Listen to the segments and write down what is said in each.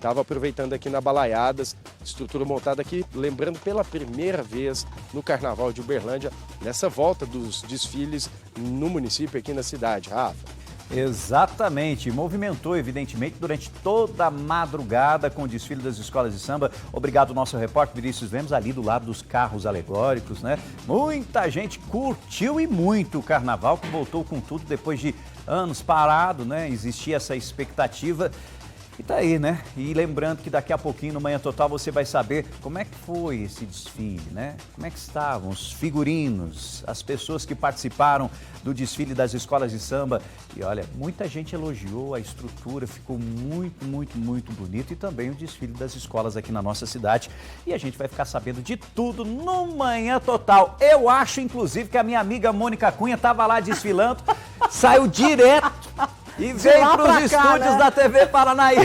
estava aproveitando aqui na Balaiadas, estrutura montada aqui, lembrando pela primeira vez no Carnaval de Uberlândia, nessa volta dos desfiles no município, aqui na cidade. Rafa. Exatamente, movimentou evidentemente durante toda a madrugada com o desfile das escolas de samba. Obrigado ao nosso repórter Vinícius Lemos, ali do lado dos carros alegóricos, né? Muita gente curtiu e muito o carnaval, que voltou com tudo depois de anos parado, né? Existia essa expectativa. E tá aí, né? E lembrando que daqui a pouquinho, no Manhã Total, você vai saber como é que foi esse desfile, né? Como é que estavam os figurinos, as pessoas que participaram do desfile das escolas de samba. E olha, muita gente elogiou a estrutura, ficou muito, muito, muito bonito. E também o desfile das escolas aqui na nossa cidade. E a gente vai ficar sabendo de tudo no Manhã Total. Eu acho, inclusive, que a minha amiga Mônica Cunha estava lá desfilando, saiu direto e veio para os estúdios, né, da TV Paranaíba.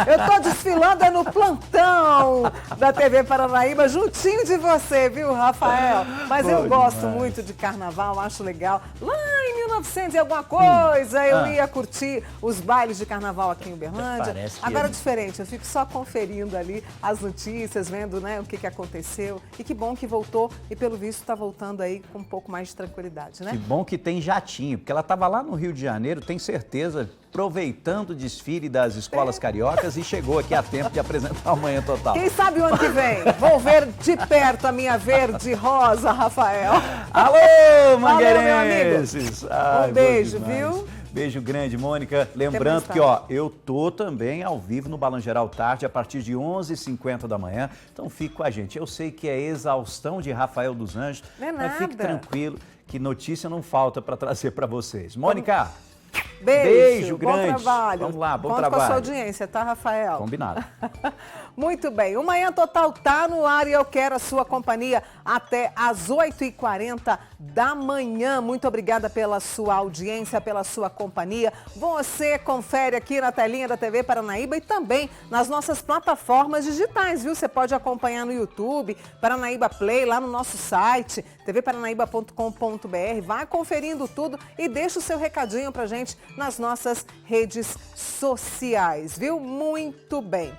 Eu tô desfilando no plantão da TV Paranaíba, juntinho de você, viu, Rafael? Mas eu gosto muito de carnaval, acho legal. Lá em 1900 e alguma coisa, eu ia curtir os bailes de carnaval aqui em Uberlândia. Agora é diferente, eu fico só conferindo ali as notícias, vendo, né, o que aconteceu. E que bom que voltou e, pelo visto, está voltando aí com um pouco mais de tranquilidade, né? Que bom que tem jatinho, porque ela estava lá no Rio de Janeiro, tem certeza, aproveitando o desfile das escolas cariocas e chegou aqui a tempo de apresentar o Manhã Total. Quem sabe o ano que vem? Vou ver de perto a minha verde rosa, Rafael. Alô, mangueirenses! Um beijo, viu? Beijo grande, Mônica. Lembrando que, ó, eu tô também ao vivo no Balanço Geral Tarde, a partir de 11h50 da manhã. Então fique com a gente. Eu sei que é exaustão de Rafael dos Anjos, mas fique tranquilo que notícia não falta para trazer para vocês. Mônica! Beijo grande. Bom trabalho. Vamos lá, bom Conto trabalho. com a sua audiência, tá, Rafael? Combinado. Muito bem, o Manhã Total tá no ar e eu quero a sua companhia até às 8h40 da manhã. Muito obrigada pela sua audiência, pela sua companhia. Você confere aqui na telinha da TV Paranaíba e também nas nossas plataformas digitais, viu? Você pode acompanhar no YouTube, Paranaíba Play, lá no nosso site, tvparanaíba.com.br. Vai conferindo tudo e deixa o seu recadinho pra gente nas nossas redes sociais, viu? Muito bem.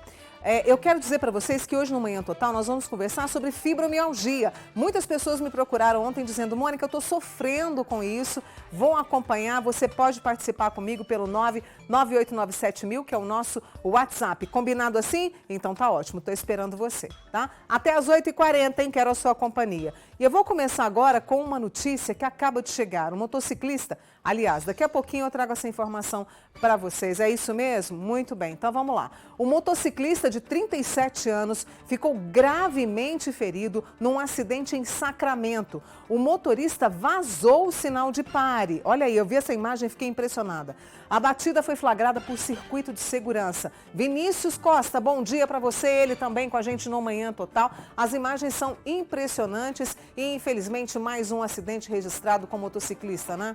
Eu quero dizer para vocês que hoje no Manhã Total nós vamos conversar sobre fibromialgia. Muitas pessoas me procuraram ontem dizendo: Mônica, eu estou sofrendo com isso, vou acompanhar, você pode participar comigo pelo 99897.000, que é o nosso WhatsApp. Combinado assim? Então tá ótimo, estou esperando você, tá? Até às 8h40, hein? Quero a sua companhia. E eu vou começar agora com uma notícia que acaba de chegar. Um motociclista, aliás, daqui a pouquinho eu trago essa informação para vocês. É isso mesmo? Muito bem, então vamos lá. O motociclista de 37 anos ficou gravemente ferido num acidente em Sacramento. O motorista vazou o sinal de pare. Olha aí, eu vi essa imagem e fiquei impressionada. A batida foi flagrada por circuito de segurança. Vinícius Costa, bom dia para você, ele também com a gente no Manhã Total. As imagens são impressionantes e, infelizmente, mais um acidente registrado com motociclista, né?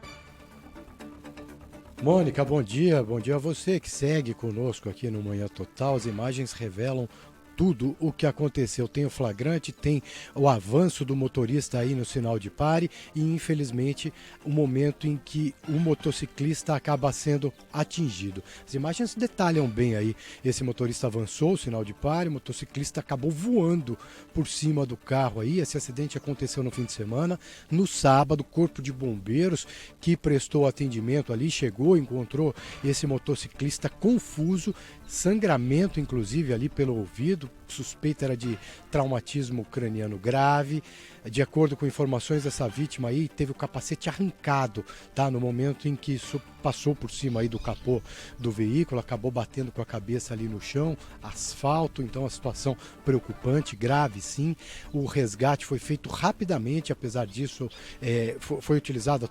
Mônica, bom dia a você que segue conosco aqui no Manhã Total. As imagens revelam tudo o que aconteceu. Tem o flagrante, tem o avanço do motorista aí no sinal de pare e, infelizmente, o momento em que o motociclista acaba sendo atingido. As imagens detalham bem aí. Esse motorista avançou o sinal de pare, o motociclista acabou voando por cima do carro aí. Esse acidente aconteceu no fim de semana. No sábado, o Corpo de Bombeiros, que prestou atendimento ali, chegou, encontrou esse motociclista confuso, sangramento inclusive ali pelo ouvido. Suspeita era de traumatismo craniano grave. De acordo com informações dessa vítima aí, teve o capacete arrancado, tá? No momento em que isso passou por cima aí do capô do veículo, acabou batendo com a cabeça ali no chão, asfalto. Então a situação preocupante, grave sim. O resgate foi feito rapidamente, apesar disso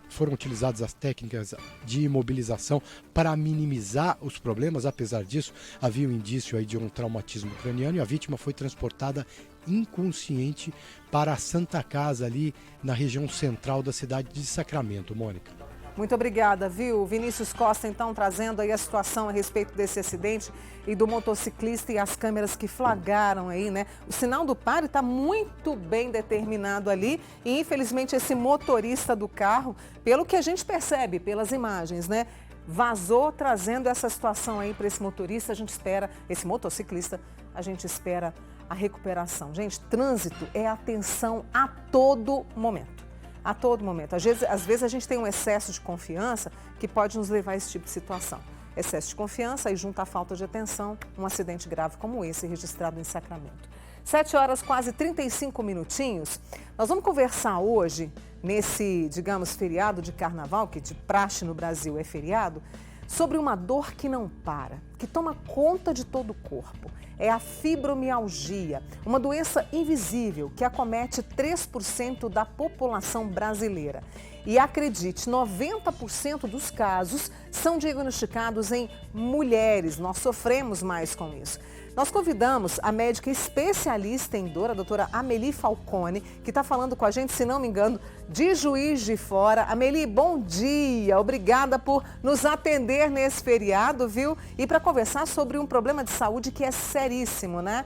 foram utilizadas as técnicas de imobilização para minimizar os problemas. Apesar disso, havia um indício aí de um traumatismo craniano e a vítima foi transportada inconsciente para a Santa Casa ali na região central da cidade de Sacramento. Mônica. Muito obrigada, viu? Vinícius Costa, então, trazendo aí a situação a respeito desse acidente e do motociclista e as câmeras que flagraram aí, né? O sinal do pare está muito bem determinado ali e, infelizmente, esse motorista do carro, pelo que a gente percebe pelas imagens, né? vazou trazendo essa situação aí para esse motorista. A gente espera, esse motociclista, a gente espera a recuperação. Gente, trânsito é atenção a todo momento. A todo momento. Às vezes a gente tem um excesso de confiança que pode nos levar a esse tipo de situação. Excesso de confiança e junto à falta de atenção, um acidente grave como esse registrado em Sacramento. 7 horas, quase 35 minutinhos. Nós vamos conversar hoje, nesse, digamos, feriado de carnaval, que de praxe no Brasil é feriado, sobre uma dor que não para, que toma conta de todo o corpo. É a fibromialgia, uma doença invisível que acomete 3% da população brasileira. E acredite, 90% dos casos são diagnosticados em mulheres. Nós sofremos mais com isso. Nós convidamos a médica especialista em dor, a doutora Amelie Falcone, que está falando com a gente, se não me engano, de Juiz de Fora. Amelie, bom dia. Obrigada por nos atender nesse feriado, viu? E para conversar sobre um problema de saúde que é seríssimo, né?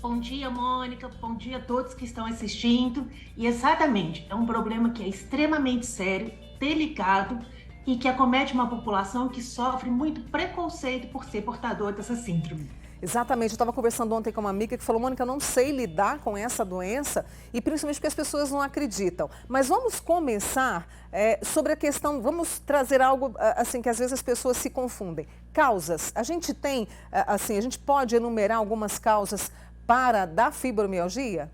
Bom dia, Mônica. Bom dia a todos que estão assistindo. E exatamente, é um problema que é extremamente sério, delicado e que acomete uma população que sofre muito preconceito por ser portador dessa síndrome. Exatamente, eu estava conversando ontem com uma amiga que falou, Mônica, eu não sei lidar com essa doença e principalmente porque as pessoas não acreditam. Mas vamos começar sobre a questão, vamos trazer algo assim que às vezes as pessoas se confundem. Causas, a gente tem, assim, a gente pode enumerar algumas causas da fibromialgia?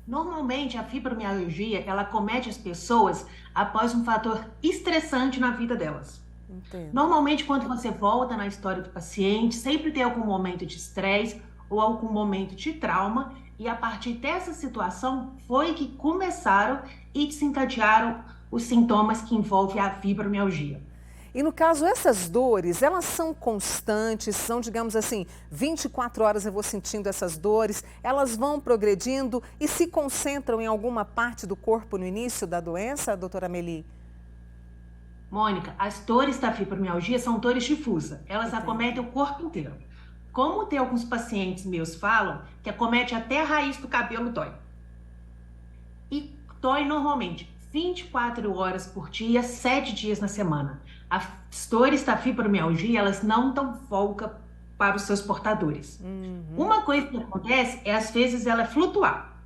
Normalmente, a fibromialgia, ela acomete as pessoas após um fator estressante na vida delas. Entendo. Normalmente, quando você volta na história do paciente, sempre tem algum momento de estresse ou algum momento de trauma, e a partir dessa situação foi que começaram e desencadearam os sintomas que envolvem a fibromialgia. E no caso, essas dores, elas são constantes, são, digamos assim, 24 horas eu vou sentindo essas dores, elas vão progredindo e se concentram em alguma parte do corpo no início da doença, doutora Amelie? Mônica, as dores da fibromialgia são dores difusas, elas Entendi. acometem o corpo inteiro. Como tem alguns pacientes meus falam, que acomete até a raiz do cabelo dói. E dói normalmente 24 horas por dia, 7 dias na semana. As dores da fibromialgia, elas não dão folga para os seus portadores. Uma coisa que acontece é, às vezes, ela flutuar.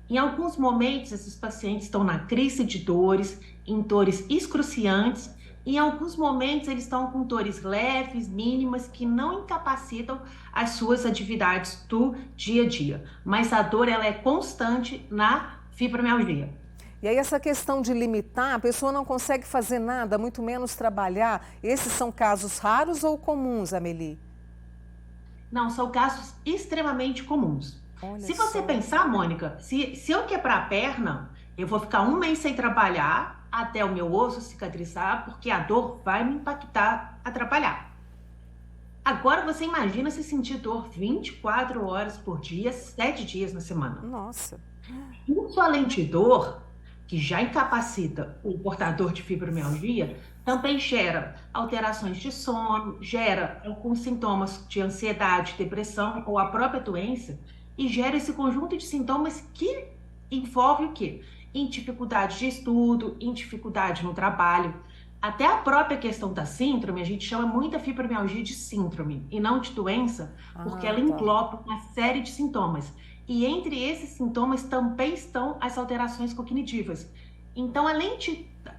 Em alguns momentos, esses pacientes estão na crise de dores, em dores excruciantes, e em alguns momentos eles estão com dores leves, mínimas, que não incapacitam as suas atividades do dia a dia. Mas a dor, ela é constante na fibromialgia. E aí essa questão de limitar, a pessoa não consegue fazer nada, muito menos trabalhar. Esses são casos raros ou comuns, Amelie? Não, são casos extremamente comuns. Olha Se você só. pensar, Mônica, se eu quebrar a perna, eu vou ficar 1 mês sem trabalhar até o meu osso cicatrizar, porque a dor vai me impactar, atrapalhar. Agora você imagina se sentir dor 24 horas por dia, 7 dias na semana. Nossa. Isso além de dor, que já incapacita o portador de fibromialgia, também gera alterações de sono, gera alguns sintomas de ansiedade, depressão ou a própria doença, e gera esse conjunto de sintomas que envolve o quê? Em dificuldade de estudo, em dificuldade no trabalho. Até a própria questão da síndrome, a gente chama muito a fibromialgia de síndrome e não de doença, porque ela engloba uma série de sintomas. E entre esses sintomas também estão as alterações cognitivas. Então, além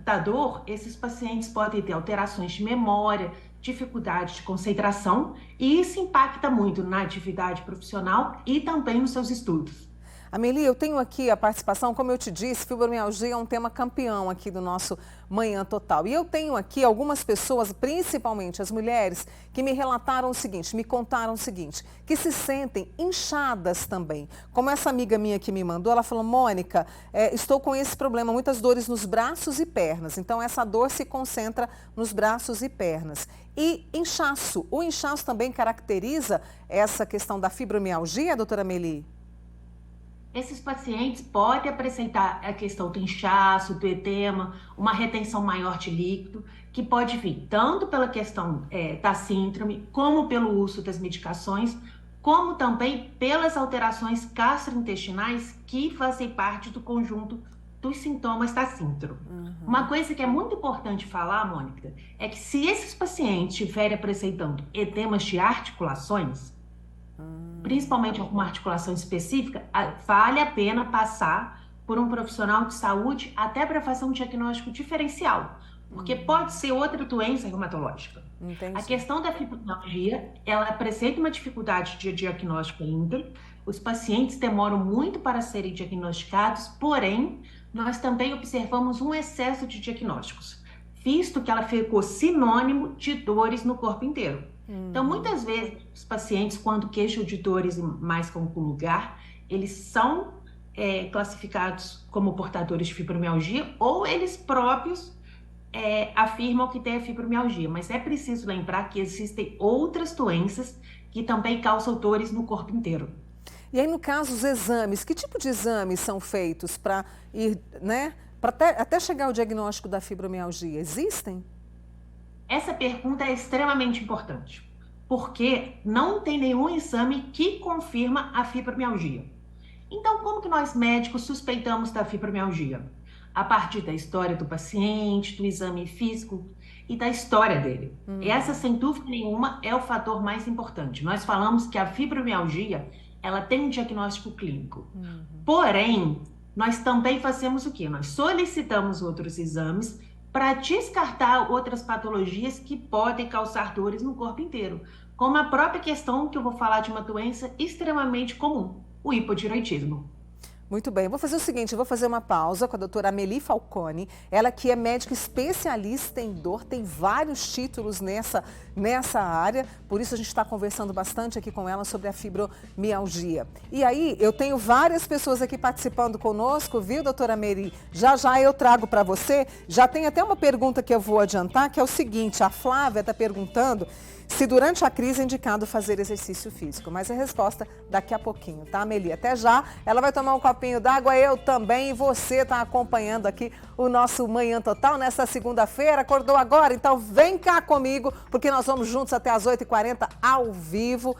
da dor, esses pacientes podem ter alterações de memória, dificuldade de concentração, e isso impacta muito na atividade profissional e também nos seus estudos. Amelie, eu tenho aqui a participação, como eu te disse, fibromialgia é um tema campeão aqui do nosso Manhã Total. E eu tenho aqui algumas pessoas, principalmente as mulheres, que me relataram o seguinte, me contaram o seguinte, que se sentem inchadas também. Como essa amiga minha que me mandou, ela falou, Mônica, estou com esse problema, muitas dores nos braços e pernas. Então essa dor se concentra nos braços e pernas. E inchaço, o inchaço também caracteriza essa questão da fibromialgia, doutora Amelie? Esses pacientes podem apresentar a questão do inchaço, do edema, uma retenção maior de líquido, que pode vir tanto pela questão da síndrome, como pelo uso das medicações, como também pelas alterações gastrointestinais que fazem parte do conjunto dos sintomas da síndrome. Uma coisa que é muito importante falar, Mônica, é que se esses pacientes estiverem apresentando edemas de articulações, principalmente alguma articulação específica, vale a pena passar por um profissional de saúde até para fazer um diagnóstico diferencial, porque pode ser outra doença reumatológica. Entendi. A questão da fibromialgia, ela apresenta uma dificuldade de diagnóstico ainda, os pacientes demoram muito para serem diagnosticados, porém, nós também observamos um excesso de diagnósticos, visto que ela ficou sinônimo de dores no corpo inteiro. Então, muitas vezes, os pacientes, quando queixam de dores em mais que um lugar, eles são classificados como portadores de fibromialgia ou eles próprios afirmam que têm a fibromialgia. Mas é preciso lembrar que existem outras doenças que também causam dores no corpo inteiro. E aí, no caso, os exames, que tipo de exames são feitos para ir, né, para até chegar ao diagnóstico da fibromialgia? Existem? Essa pergunta é extremamente importante, porque não tem nenhum exame que confirma a fibromialgia. Então, como que nós médicos suspeitamos da fibromialgia? A partir da história do paciente, do exame físico e da história dele. Essa, sem dúvida nenhuma, é o fator mais importante. Nós falamos que a fibromialgia, ela tem um diagnóstico clínico. Porém, nós também fazemos o quê? Nós solicitamos outros exames para descartar outras patologias que podem causar dores no corpo inteiro, como a própria questão que eu vou falar de uma doença extremamente comum, o hipotireoidismo. Muito bem, vou fazer o seguinte, vou fazer uma pausa com a doutora Amelie Falcone, ela que é médica especialista em dor, tem vários títulos nessa área, por isso a gente está conversando bastante aqui com ela sobre a fibromialgia. E aí, eu tenho várias pessoas aqui participando conosco, viu, doutora Amelie? Já já eu trago para você, já tem até uma pergunta que eu vou adiantar, que é o seguinte, a Flávia está perguntando se durante a crise é indicado fazer exercício físico, mas a resposta daqui a pouquinho, tá, Amelie? Até já, ela vai tomar um copinho d'água, eu também, e você está acompanhando aqui o nosso Manhã Total nessa segunda-feira, acordou agora? Então vem cá comigo, porque nós vamos juntos até as 8h40 ao vivo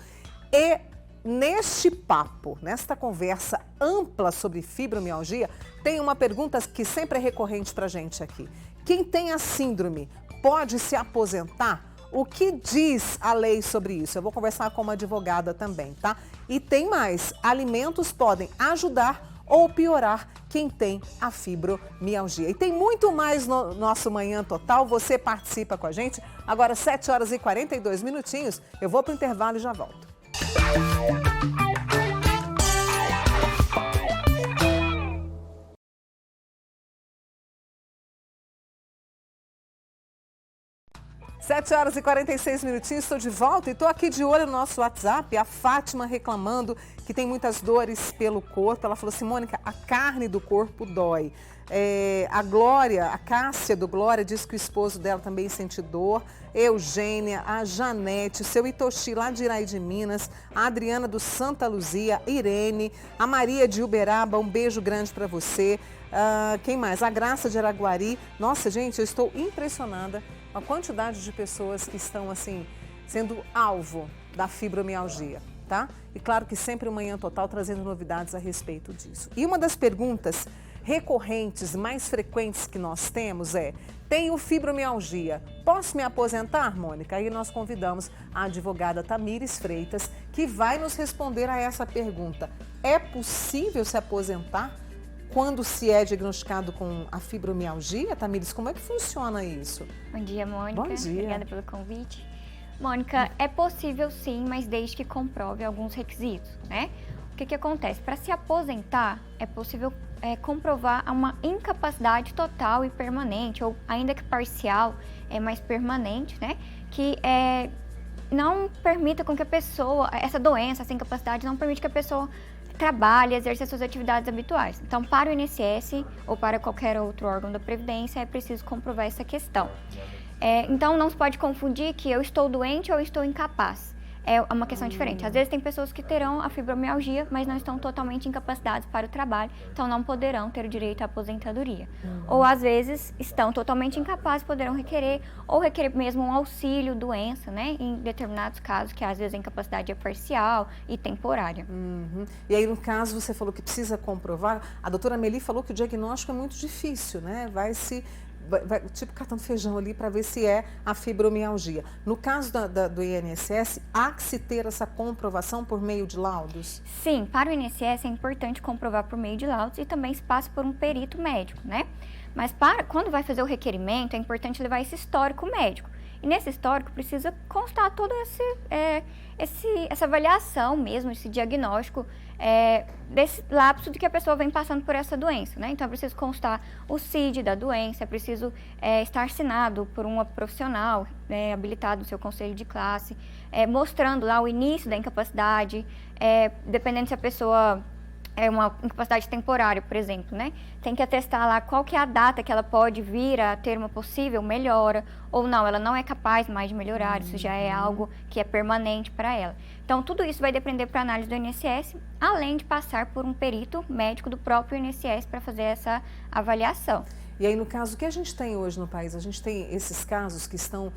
e neste papo, nesta conversa ampla sobre fibromialgia, tem uma pergunta que sempre é recorrente pra gente aqui. Quem tem a síndrome pode se aposentar? O que diz a lei sobre isso? Eu vou conversar com uma advogada também, tá? E tem mais, alimentos podem ajudar ou piorar quem tem a fibromialgia. E tem muito mais no nosso Manhã Total, você participa com a gente. Agora 7h42, eu vou para o intervalo e já volto. 7h46, estou de volta e estou aqui de olho no nosso WhatsApp, a Fátima reclamando que tem muitas dores pelo corpo. Ela falou assim, Mônica, a carne do corpo dói. A Glória, a Cássia do Glória, diz que o esposo dela também sente dor. Eugênia, a Janete, o seu Itoshi lá de Iraí de Minas, a Adriana do Santa Luzia, Irene, a Maria de Uberaba, um beijo grande para você. Quem mais? A Graça de Araguari. Nossa, gente, eu estou impressionada a quantidade de pessoas que estão, assim, sendo alvo da fibromialgia, tá? E claro que sempre o Manhã Total trazendo novidades a respeito disso. E uma das perguntas recorrentes, mais frequentes que nós temos é: tenho fibromialgia, posso me aposentar, Mônica? Aí nós convidamos a advogada Tamires Freitas, que vai nos responder a essa pergunta. É possível se aposentar quando se é diagnosticado com a fibromialgia? Tamires, como é que funciona isso? Bom dia, Mônica. Bom dia. Obrigada pelo convite. Mônica, é possível sim, mas desde que comprove alguns requisitos, né? O que acontece? Para se aposentar, é possível comprovar uma incapacidade total e permanente, ou ainda que parcial, mas permanente, né? Que não permita com que a pessoa, essa doença, essa incapacidade, não permite que a pessoa trabalhe, exerça suas atividades habituais. Então, para o INSS ou para qualquer outro órgão da Previdência, é preciso comprovar essa questão. Então, não se pode confundir que eu estou doente ou estou incapaz. é uma questão diferente. Às vezes tem pessoas que terão a fibromialgia, mas não estão totalmente incapacitadas para o trabalho, então não poderão ter o direito à aposentadoria. Ou às vezes estão totalmente incapazes, poderão requerer, ou requerer mesmo um auxílio doença, né? Em determinados casos, que às vezes a incapacidade é parcial e temporária. E aí, no caso, você falou que precisa comprovar. A doutora Meli falou que o diagnóstico é muito difícil, né? Vai tipo catando feijão ali para ver se é a fibromialgia. No caso do INSS, há que se ter essa comprovação por meio de laudos? Sim, para o INSS é importante comprovar por meio de laudos e também se passa por um perito médico, né? Mas quando vai fazer o requerimento, é importante levar esse histórico médico. E nesse histórico precisa constar toda essa avaliação mesmo, esse diagnóstico desse lapso de que a pessoa vem passando por essa doença, né? Então é preciso constar o CID da doença, é preciso estar assinado por uma profissional habilitado no seu conselho de classe, mostrando lá o início da incapacidade, dependendo se a pessoa é uma incapacidade temporária, por exemplo, né? Tem que atestar lá qual que é a data que ela pode vir a ter uma possível melhora, ou não, ela não é capaz mais de melhorar, isso já é algo que é permanente para ela. Então, tudo isso vai depender para a análise do INSS, além de passar por um perito médico do próprio INSS para fazer essa avaliação. E aí, no caso, o que a gente tem hoje no país? A gente tem esses casos que estão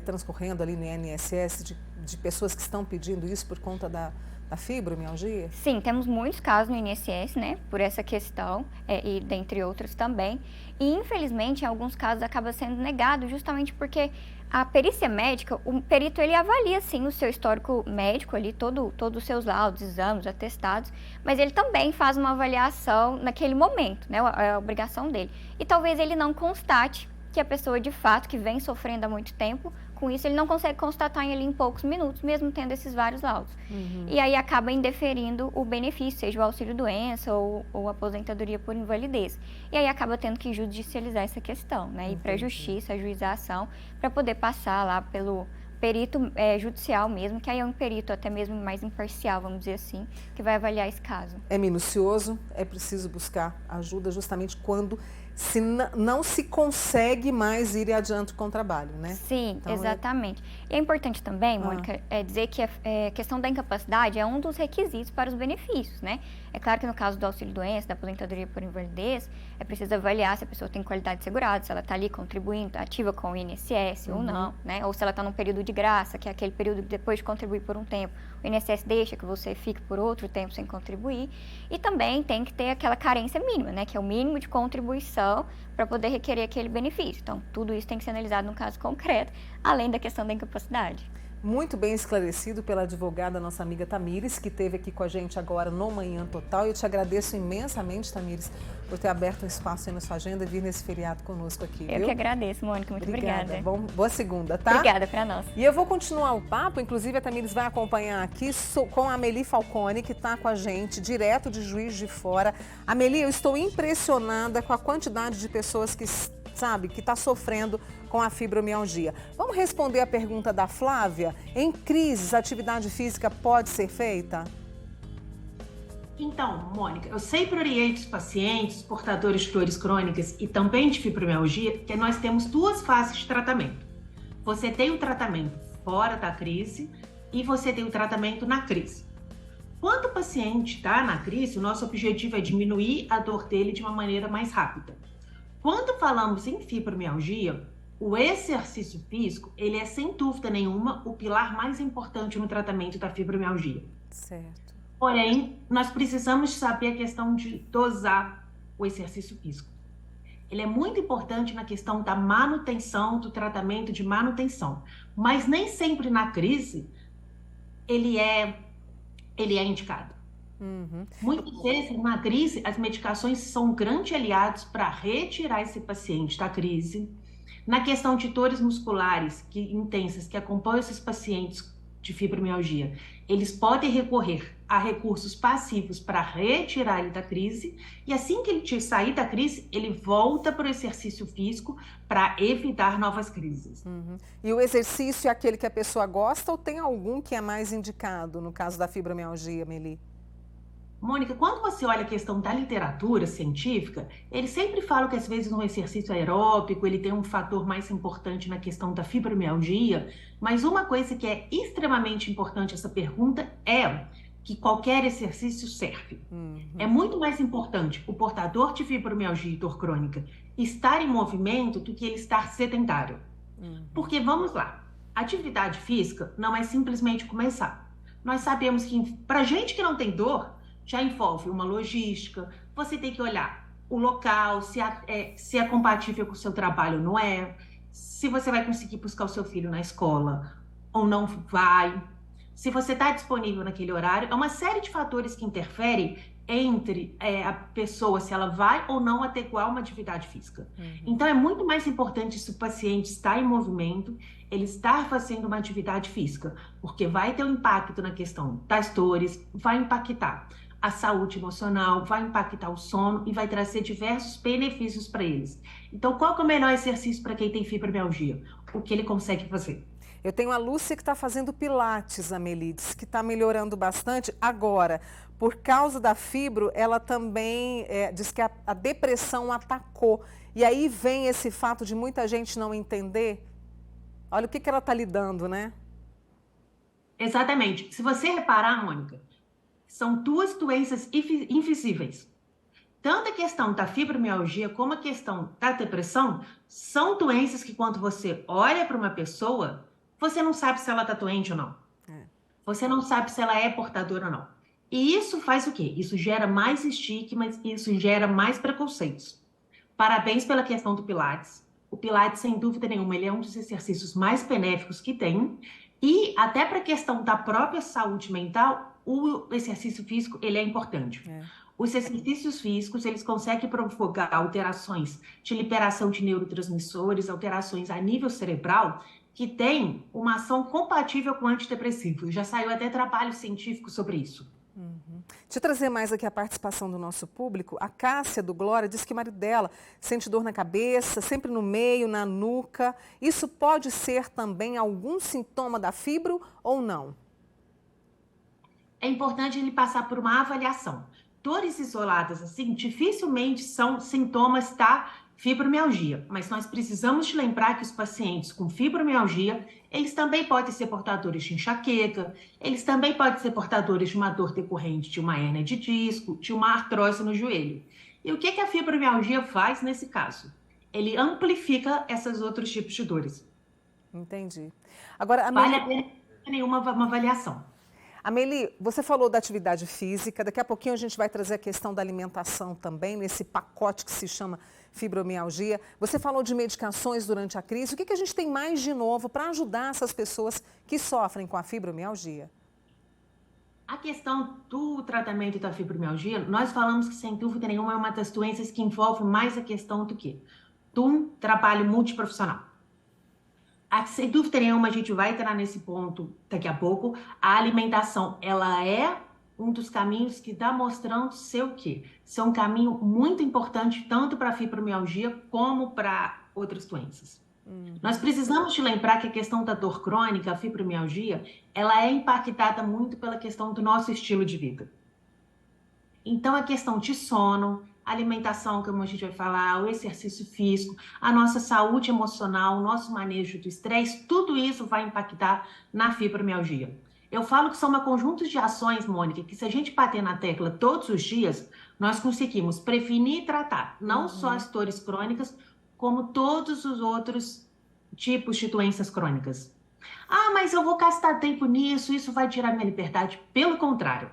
transcorrendo ali no INSS de pessoas que estão pedindo isso por conta da fibromialgia? Sim, temos muitos casos no INSS, né, por essa questão, e dentre outros também. E, infelizmente, em alguns casos acaba sendo negado justamente porque a perícia médica, o perito ele avalia, sim, o seu histórico médico ali, todos os seus laudos, exames, atestados, mas ele também faz uma avaliação naquele momento, né, é a obrigação dele. E talvez ele não constate que a pessoa, de fato, que vem sofrendo há muito tempo, com isso ele não consegue constatar em poucos minutos, mesmo tendo esses vários laudos. E aí acaba indeferindo o benefício, seja o auxílio-doença ou aposentadoria por invalidez. E aí acaba tendo que judicializar essa questão, né? Ir para a justiça, ajuizar a ação, para poder passar lá pelo perito judicial mesmo, que aí é um perito até mesmo mais imparcial, vamos dizer assim, que vai avaliar esse caso. É minucioso, é preciso buscar ajuda justamente quando não se consegue mais ir adiante com o trabalho, né? Sim, então, exatamente. E é importante também, Mônica, dizer que a questão da incapacidade é um dos requisitos para os benefícios, né? É claro que no caso do auxílio-doença, da aposentadoria por invalidez, é preciso avaliar se a pessoa tem qualidade segurada, se ela está ali contribuindo, ativa com o INSS ou não, né? Ou se ela está num período de graça, que é aquele período que depois de contribuir por um tempo, o INSS deixa que você fique por outro tempo sem contribuir. E também tem que ter aquela carência mínima, né? Que é o mínimo de contribuição para poder requerer aquele benefício. Então, tudo isso tem que ser analisado no caso concreto, além da questão da incapacidade. Muito bem esclarecido pela advogada, nossa amiga Tamires, que esteve aqui com a gente agora no Manhã Total. Eu te agradeço imensamente, Tamires, por ter aberto um espaço aí na sua agenda e vir nesse feriado conosco aqui, Eu viu? que agradeço, Mônica. Muito obrigada. Boa segunda, tá? Obrigada para nós. E eu vou continuar o papo, inclusive a Tamires vai acompanhar aqui com a Meli Falcone, que está com a gente, direto de Juiz de Fora. Meli, eu estou impressionada com a quantidade de pessoas que está sofrendo com a fibromialgia. Vamos responder a pergunta da Flávia? Em crises, a atividade física pode ser feita? Então, Mônica, eu sempre oriento os pacientes, portadores de dores crônicas e também de fibromialgia, que nós temos duas fases de tratamento. Você tem o tratamento fora da crise e você tem o tratamento na crise. Quando o paciente está na crise, o nosso objetivo é diminuir a dor dele de uma maneira mais rápida. Quando falamos em fibromialgia, o exercício físico, ele é sem dúvida nenhuma o pilar mais importante no tratamento da fibromialgia. Certo. Porém, nós precisamos saber a questão de dosar o exercício físico. Ele é muito importante na questão da manutenção, do tratamento de manutenção, mas nem sempre na crise ele é indicado. Muitas vezes, na crise, as medicações são grandes aliados para retirar esse paciente da crise. Na questão de dores musculares intensas que acompanham esses pacientes de fibromialgia, eles podem recorrer a recursos passivos para retirar ele da crise, e assim que ele sair da crise, ele volta para o exercício físico para evitar novas crises. E o exercício é aquele que a pessoa gosta ou tem algum que é mais indicado no caso da fibromialgia, Meli? Mônica, quando você olha a questão da literatura científica, eles sempre falam que às vezes um exercício aeróbico ele tem um fator mais importante na questão da fibromialgia, mas uma coisa que é extremamente importante essa pergunta é que qualquer exercício serve. É muito mais importante o portador de fibromialgia e dor crônica estar em movimento do que ele estar sedentário. Porque, vamos lá, atividade física não é simplesmente começar. Nós sabemos que para gente que não tem dor, já envolve uma logística, você tem que olhar o local, se é compatível com o seu trabalho ou não é, se você vai conseguir buscar o seu filho na escola ou não vai, se você está disponível naquele horário. É uma série de fatores que interferem entre a pessoa, se ela vai ou não adequar uma atividade física. Então, é muito mais importante se o paciente está em movimento, ele estar fazendo uma atividade física, porque vai ter um impacto na questão das dores, vai impactar a saúde emocional, vai impactar o sono e vai trazer diversos benefícios para eles. Então, qual que é o melhor exercício para quem tem fibromialgia? O que ele consegue fazer? Eu tenho a Lúcia que está fazendo pilates, Amelie, diz que está melhorando bastante. Agora, por causa da fibro, ela também diz que a depressão atacou. E aí vem esse fato de muita gente não entender. Olha o que ela está lidando, né? Exatamente. Se você reparar, Mônica, são duas doenças invisíveis. Tanto a questão da fibromialgia como a questão da depressão são doenças que, quando você olha para uma pessoa, você não sabe se ela está doente ou não. Você não sabe se ela é portadora ou não. E isso faz o quê? Isso gera mais estigmas, isso gera mais preconceitos. Parabéns pela questão do Pilates. O Pilates, sem dúvida nenhuma, ele é um dos exercícios mais benéficos que tem. E até para a questão da própria saúde mental, o exercício físico ele é importante. Os exercícios físicos, eles conseguem provocar alterações de liberação de neurotransmissores, alterações a nível cerebral, que tem uma ação compatível com antidepressivos. Já saiu até trabalho científico sobre isso. Deixa eu trazer mais aqui a participação do nosso público. A Cássia do Glória diz que o marido dela sente dor na cabeça, sempre no meio, na nuca. Isso pode ser também algum sintoma da fibro ou não? É importante ele passar por uma avaliação. Dores isoladas, assim, dificilmente são sintomas da fibromialgia, mas nós precisamos de lembrar que os pacientes com fibromialgia, eles também podem ser portadores de enxaqueca, eles também podem ser portadores de uma dor decorrente de uma hérnia de disco, de uma artrose no joelho. E o que a fibromialgia faz nesse caso? Ele amplifica esses outros tipos de dores. Entendi. Agora, vale a pena nenhuma avaliação. Amelie, você falou da atividade física, daqui a pouquinho a gente vai trazer a questão da alimentação também, nesse pacote que se chama fibromialgia. Você falou de medicações durante a crise. O que a gente tem mais de novo para ajudar essas pessoas que sofrem com a fibromialgia? A questão do tratamento da fibromialgia, nós falamos que, sem dúvida nenhuma, é uma das doenças que envolve mais a questão do quê? De um trabalho multiprofissional. Sem dúvida nenhuma, a gente vai entrar nesse ponto daqui a pouco. A alimentação, ela é um dos caminhos que está mostrando ser o quê? Ser um caminho muito importante tanto para a fibromialgia como para outras doenças. Nós precisamos de lembrar que a questão da dor crônica, a fibromialgia, ela é impactada muito pela questão do nosso estilo de vida. Então, a questão de sono, alimentação, como a gente vai falar, o exercício físico, a nossa saúde emocional, o nosso manejo do estresse, tudo isso vai impactar na fibromialgia. Eu falo que são um conjunto de ações, Mônica, que se a gente bater na tecla todos os dias, nós conseguimos prevenir e tratar não só as dores crônicas, como todos os outros tipos de doenças crônicas. Ah, mas eu vou gastar tempo nisso, isso vai tirar minha liberdade. Pelo contrário.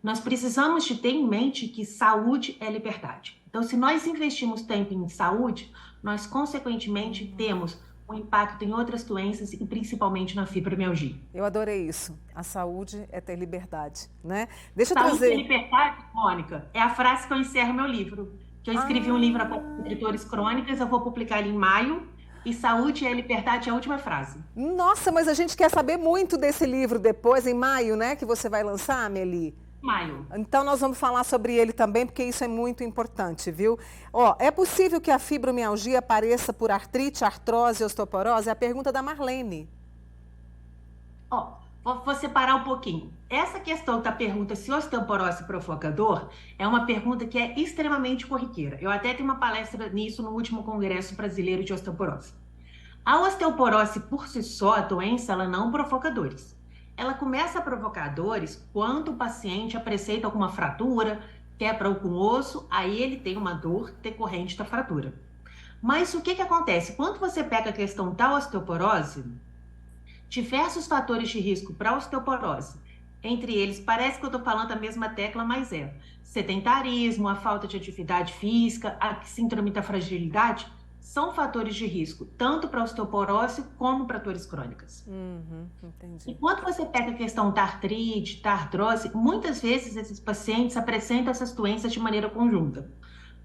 Nós precisamos de ter em mente que saúde é liberdade. Então, se nós investimos tempo em saúde, nós, consequentemente, temos um impacto em outras doenças e principalmente na fibromialgia. Eu adorei isso. A saúde é ter liberdade, né? Deixa eu saúde trazer... e liberdade, Mônica, é a frase que eu encerro meu livro. Que eu escrevi um livro para dores crônicas, eu vou publicar ele em maio. E saúde é liberdade é a última frase. Nossa, mas a gente quer saber muito desse livro depois, em maio, né? Que você vai lançar, Amelie? Maio. Então nós vamos falar sobre ele também, porque isso é muito importante, viu? Ó, é possível que a fibromialgia apareça por artrite, artrose e osteoporose? É a pergunta da Marlene. Ó, Vou separar um pouquinho. Essa questão da pergunta se osteoporose é provocador é uma pergunta que é extremamente corriqueira. Eu até tenho uma palestra nisso no último Congresso Brasileiro de Osteoporose. A osteoporose por si só, a doença, ela não provoca dores. Ela começa a provocar dores quando o paciente apresenta alguma fratura, quebra algum osso, aí ele tem uma dor decorrente da fratura. Mas o que acontece? Quando você pega a questão da osteoporose, diversos fatores de risco para osteoporose, entre eles, parece que eu estou falando a mesma tecla, mas é sedentarismo, a falta de atividade física, a síndrome da fragilidade, são fatores de risco, tanto para osteoporose como para dores crônicas. Entendi. E quando você pega a questão da artrite, da artrose, muitas vezes esses pacientes apresentam essas doenças de maneira conjunta.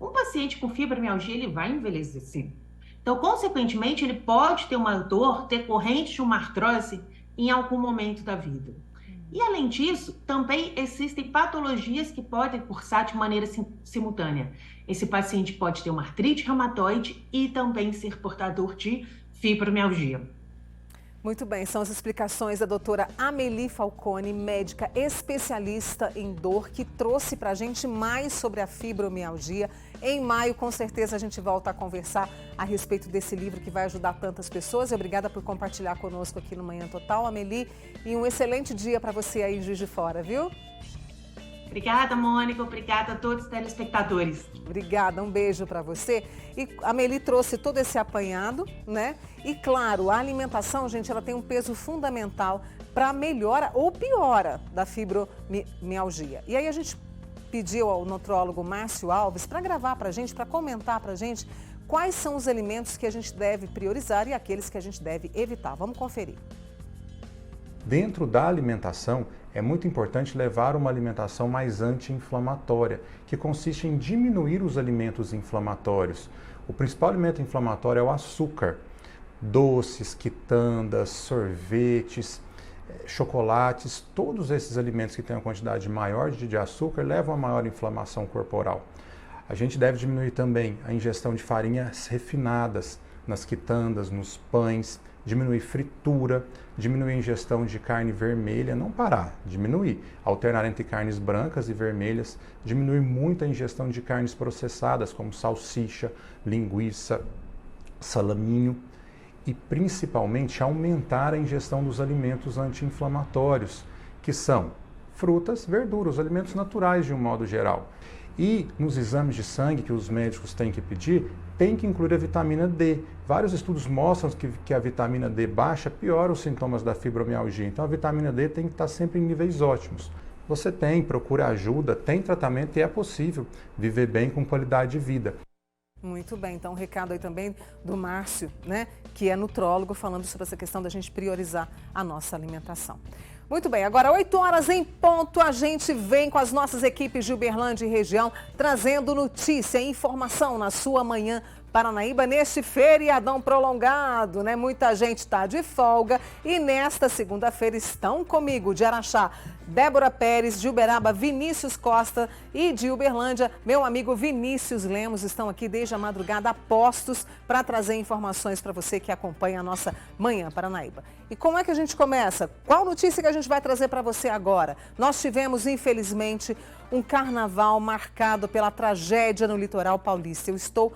Um paciente com fibromialgia, ele vai envelhecer. Então, consequentemente, ele pode ter uma dor decorrente de uma artrose em algum momento da vida. E, além disso, também existem patologias que podem cursar de maneira simultânea. Esse paciente pode ter uma artrite reumatoide e também ser portador de fibromialgia. Muito bem, são as explicações da doutora Amélie Falcone, médica especialista em dor, que trouxe para a gente mais sobre a fibromialgia. Em maio, com certeza, a gente volta a conversar a respeito desse livro que vai ajudar tantas pessoas. E obrigada por compartilhar conosco aqui no Manhã Total, Amélie. E um excelente dia para você aí em Juiz de Fora, viu? Obrigada, Mônica. Obrigada a todos os telespectadores. Obrigada, um beijo para você. E a Amélie trouxe todo esse apanhado, né? E claro, a alimentação, gente, ela tem um peso fundamental para melhora ou piora da fibromialgia. E aí a gente pediu ao nutrólogo Márcio Alves para gravar para a gente, para comentar para a gente quais são os alimentos que a gente deve priorizar e aqueles que a gente deve evitar. Vamos conferir. Dentro da alimentação, é muito importante levar uma alimentação mais anti-inflamatória, que consiste em diminuir os alimentos inflamatórios. O principal alimento inflamatório é o açúcar. Doces, quitandas, sorvetes, chocolates, todos esses alimentos que têm uma quantidade maior de açúcar levam a maior inflamação corporal. A gente deve diminuir também a ingestão de farinhas refinadas nas quitandas, nos pães, diminuir fritura, diminuir a ingestão de carne vermelha, não parar, diminuir, alternar entre carnes brancas e vermelhas, diminuir muito a ingestão de carnes processadas como salsicha, linguiça, salaminho e principalmente aumentar a ingestão dos alimentos anti-inflamatórios, que são frutas, verduras, alimentos naturais de um modo geral. E nos exames de sangue que os médicos têm que pedir, tem que incluir a vitamina D. Vários estudos mostram que a vitamina D baixa piora os sintomas da fibromialgia. Então a vitamina D tem que estar sempre em níveis ótimos. Você procura ajuda, tem tratamento e é possível viver bem com qualidade de vida. Muito bem, então um recado aí também do Márcio, né, que é nutrólogo, falando sobre essa questão da gente priorizar a nossa alimentação. Muito bem, agora 8 horas em ponto, a gente vem com as nossas equipes de Uberlândia e região, trazendo notícia e informação na sua manhã Paranaíba neste feriadão prolongado, né? Muita gente está de folga e nesta segunda-feira estão comigo de Araxá, Débora Pérez, de Uberaba, Vinícius Costa e de Uberlândia, meu amigo Vinícius Lemos, estão aqui desde a madrugada a postos para trazer informações para você que acompanha a nossa Manhã Paranaíba. E como é que a gente começa? Qual notícia que a gente vai trazer para você agora? Nós tivemos, infelizmente, um carnaval marcado pela tragédia no litoral paulista. Eu estou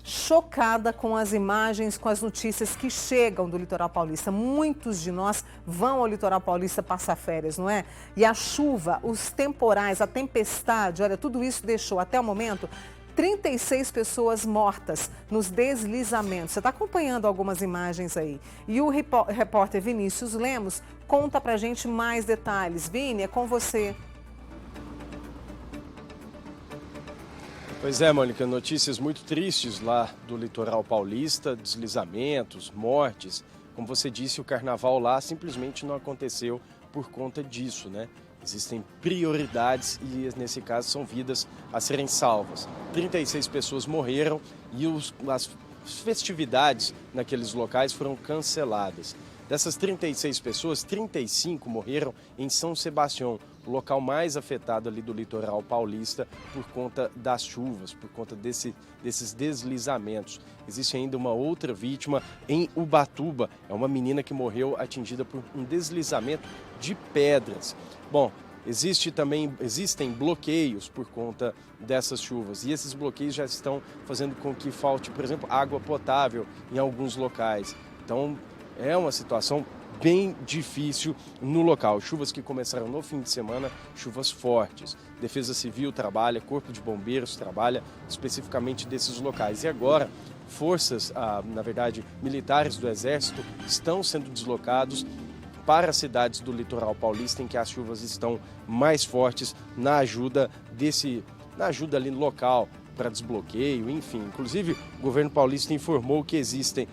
chocada com as imagens, com as notícias que chegam do litoral paulista. Muitos de nós vão ao litoral paulista passar férias, não é? E a chuva, os temporais, a tempestade, olha, tudo isso deixou até o momento 36 pessoas mortas nos deslizamentos. Você está acompanhando algumas imagens aí. E o repórter Vinícius Lemos conta pra gente mais detalhes. Vini, é com você. Pois é, Mônica, notícias muito tristes lá do litoral paulista, deslizamentos, mortes. Como você disse, o carnaval lá simplesmente não aconteceu por conta disso, né? Existem prioridades e, nesse caso, são vidas a serem salvas. 36 pessoas morreram e as festividades naqueles locais foram canceladas. Dessas 36 pessoas, 35 morreram em São Sebastião, o local mais afetado ali do litoral paulista por conta das chuvas, por conta desses deslizamentos. Existe ainda uma outra vítima em Ubatuba, é uma menina que morreu atingida por um deslizamento de pedras. Bom, existem bloqueios por conta dessas chuvas e esses bloqueios já estão fazendo com que falte, por exemplo, água potável em alguns locais. Então, é uma situação bem difícil no local. Chuvas que começaram no fim de semana, chuvas fortes. Defesa Civil trabalha, Corpo de Bombeiros trabalha especificamente desses locais. E agora, forças, na verdade, militares do Exército estão sendo deslocados para as cidades do litoral paulista em que as chuvas estão mais fortes na ajuda ali no local, para desbloqueio, enfim. Inclusive, o governo paulista informou que existem,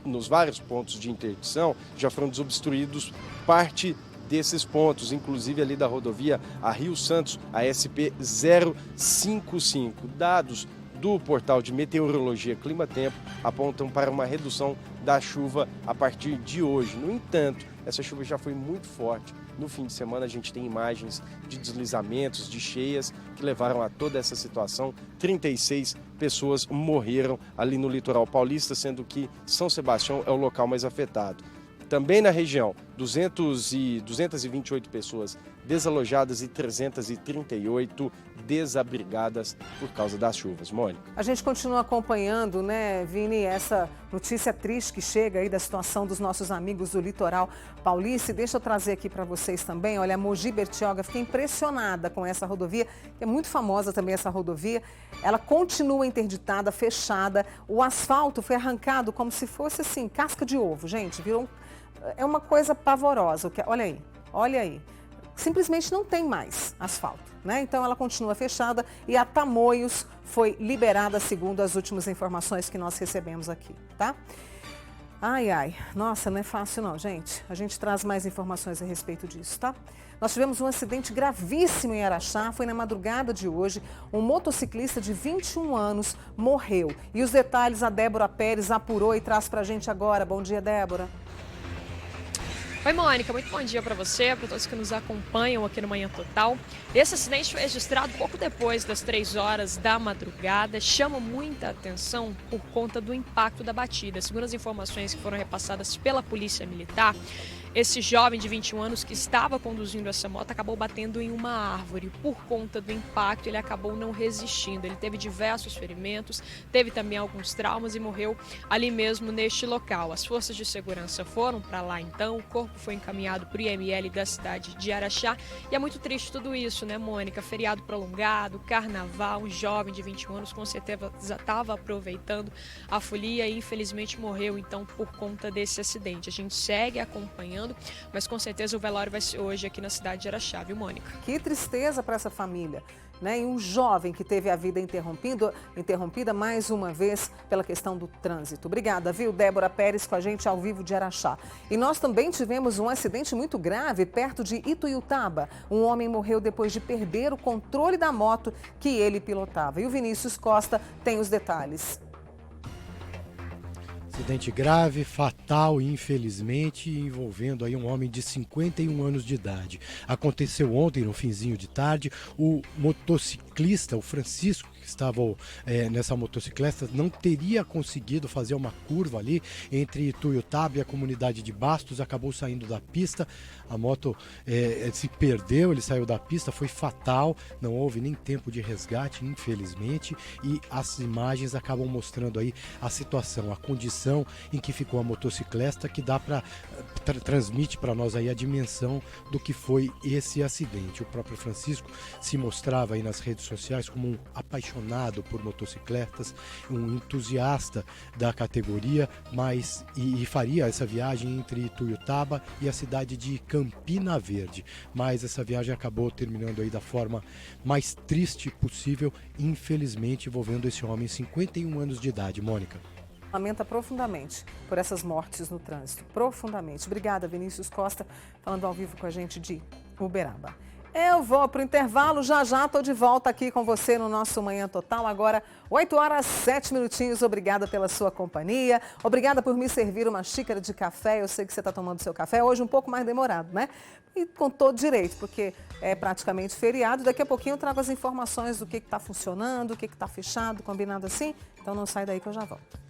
nos vários pontos de interdição, já foram desobstruídos parte desses pontos, inclusive ali da rodovia a Rio Santos, a SP 055. Dados do portal de meteorologia Clima Tempo apontam para uma redução da chuva a partir de hoje. No entanto, essa chuva já foi muito forte. No fim de semana a gente tem imagens de deslizamentos, de cheias que levaram a toda essa situação. 36 pessoas morreram ali no litoral paulista, sendo que São Sebastião é o local mais afetado. Também na região, 228 pessoas desalojadas e 338 desabrigadas por causa das chuvas. Mônica. A gente continua acompanhando, né, Vini, essa notícia triste que chega aí da situação dos nossos amigos do litoral paulista. E deixa eu trazer aqui para vocês também, olha, Mogi Bertioga, fiquei impressionada com essa rodovia, que é muito famosa também essa rodovia. Ela continua interditada, fechada, o asfalto foi arrancado como se fosse assim, casca de ovo, gente, é uma coisa pavorosa. Olha aí. Simplesmente não tem mais asfalto, né? Então ela continua fechada e a Tamoios foi liberada segundo as últimas informações que nós recebemos aqui, tá? Ai, nossa, não é fácil não, gente. A gente traz mais informações a respeito disso, tá? Nós tivemos um acidente gravíssimo em Araxá, foi na madrugada de hoje. Um motociclista de 21 anos morreu. E os detalhes a Débora Pérez apurou e traz pra gente agora. Bom dia, Débora. Oi, Mônica, muito bom dia para você, para todos que nos acompanham aqui no Manhã Total. Esse acidente foi registrado pouco depois das 3 horas da madrugada, chama muita atenção por conta do impacto da batida. Segundo as informações que foram repassadas pela Polícia Militar, esse jovem de 21 anos que estava conduzindo essa moto acabou batendo em uma árvore. Por conta do impacto, ele acabou não resistindo. Ele teve diversos ferimentos, teve também alguns traumas e morreu ali mesmo neste local. As forças de segurança foram para lá então, o corpo foi encaminhado para o IML da cidade de Araxá. E é muito triste tudo isso, né, Mônica? Feriado prolongado, carnaval, um jovem de 21 anos com certeza estava aproveitando a folia e infelizmente morreu então por conta desse acidente. A gente segue acompanhando, mas com certeza o velório vai ser hoje aqui na cidade de Araxá, viu, Mônica? Que tristeza para essa família, né? E um jovem que teve a vida interrompida mais uma vez pela questão do trânsito. Obrigada, viu, Débora Pérez, com a gente ao vivo de Araxá. E nós também tivemos um acidente muito grave perto de Ituiutaba. Um homem morreu depois de perder o controle da moto que ele pilotava. E o Vinícius Costa tem os detalhes. Acidente grave, fatal, infelizmente, envolvendo aí um homem de 51 anos de idade. Aconteceu ontem, no finzinho de tarde, o motociclista, o Francisco, que estava nessa motocicleta, não teria conseguido fazer uma curva ali entre Ituiutaba e a comunidade de Bastos, acabou saindo da pista, a moto se perdeu, ele saiu da pista, foi fatal, não houve nem tempo de resgate, infelizmente, e as imagens acabam mostrando aí a situação, a condição em que ficou a motocicleta, que dá para transmite para nós aí a dimensão do que foi esse acidente. O próprio Francisco se mostrava aí nas redes sociais como um apaixonado por motocicletas, um entusiasta da categoria, mas e faria essa viagem entre Ituiutaba e a cidade de Campina Verde. Mas essa viagem acabou terminando aí da forma mais triste possível, infelizmente envolvendo esse homem, 51 anos de idade. Mônica. Lamenta profundamente por essas mortes no trânsito, profundamente. Obrigada, Vinícius Costa, falando ao vivo com a gente de Uberaba. Eu vou para o intervalo, já estou de volta aqui com você no nosso Manhã Total. Agora, 8 horas, 7 minutinhos. Obrigada pela sua companhia. Obrigada por me servir uma xícara de café. Eu sei que você está tomando seu café hoje um pouco mais demorado, né? E com todo direito, porque é praticamente feriado. Daqui a pouquinho eu trago as informações do que está funcionando, o que está fechado, combinado assim. Então não sai daí que eu já volto.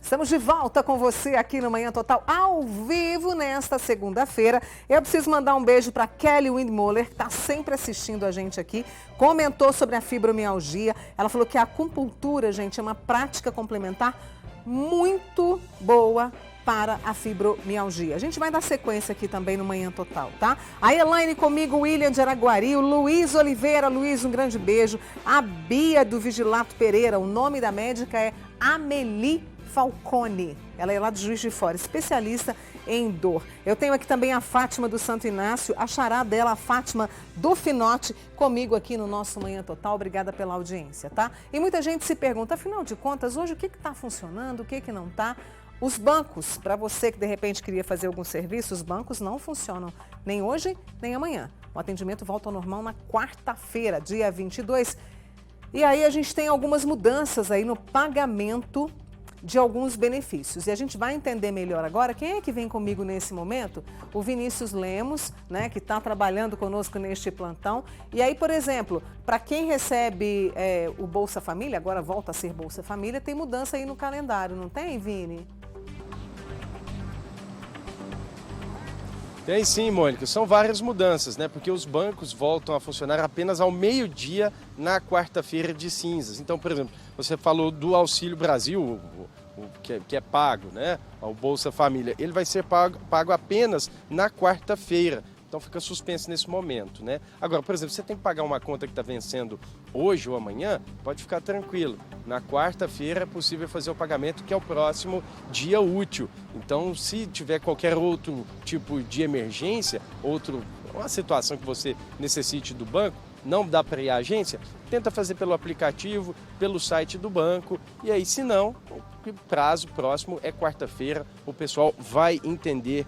Estamos de volta com você aqui no Manhã Total, ao vivo nesta segunda-feira. Eu preciso mandar um beijo para Kelly Windmuller, que está sempre assistindo a gente aqui. Comentou sobre a fibromialgia. Ela falou que a acupuntura, gente, é uma prática complementar muito boa para a fibromialgia. A gente vai dar sequência aqui também no Manhã Total, tá? A Elaine comigo, o William de Araguari, o Luiz Oliveira. Luiz, um grande beijo. A Bia do Vigilato Pereira, o nome da médica é Amelie Falcone, ela é lá do Juiz de Fora, especialista em dor. Eu tenho aqui também a Fátima do Santo Inácio, a xará dela, a Fátima do Finote, comigo aqui no nosso Manhã Total. Obrigada pela audiência, tá? E muita gente se pergunta, afinal de contas, hoje o que está funcionando, o que não está? Os bancos, para você que de repente queria fazer algum serviço, os bancos não funcionam nem hoje, nem amanhã. O atendimento volta ao normal na quarta-feira, dia 22. E aí a gente tem algumas mudanças aí no pagamento de alguns benefícios. E a gente vai entender melhor agora quem é que vem comigo nesse momento. O Vinícius Lemos, né, que está trabalhando conosco neste plantão. E aí, por exemplo, para quem recebe o Bolsa Família, agora volta a ser Bolsa Família, tem mudança aí no calendário, não tem, Vini? Tem sim, Mônica. São várias mudanças, né? Porque os bancos voltam a funcionar apenas ao meio-dia na quarta-feira de cinzas. Então, por exemplo, você falou do Auxílio Brasil, que é pago, né? O Bolsa Família. Ele vai ser pago apenas na quarta-feira. Então fica suspenso nesse momento, né? Agora, por exemplo, você tem que pagar uma conta que está vencendo hoje ou amanhã, pode ficar tranquilo. Na quarta-feira é possível fazer o pagamento, que é o próximo dia útil. Então, se tiver qualquer outro tipo de emergência, uma situação que você necessite do banco, não dá para ir à agência, tenta fazer pelo aplicativo, pelo site do banco. E aí, se não, o prazo próximo é quarta-feira. O pessoal vai entender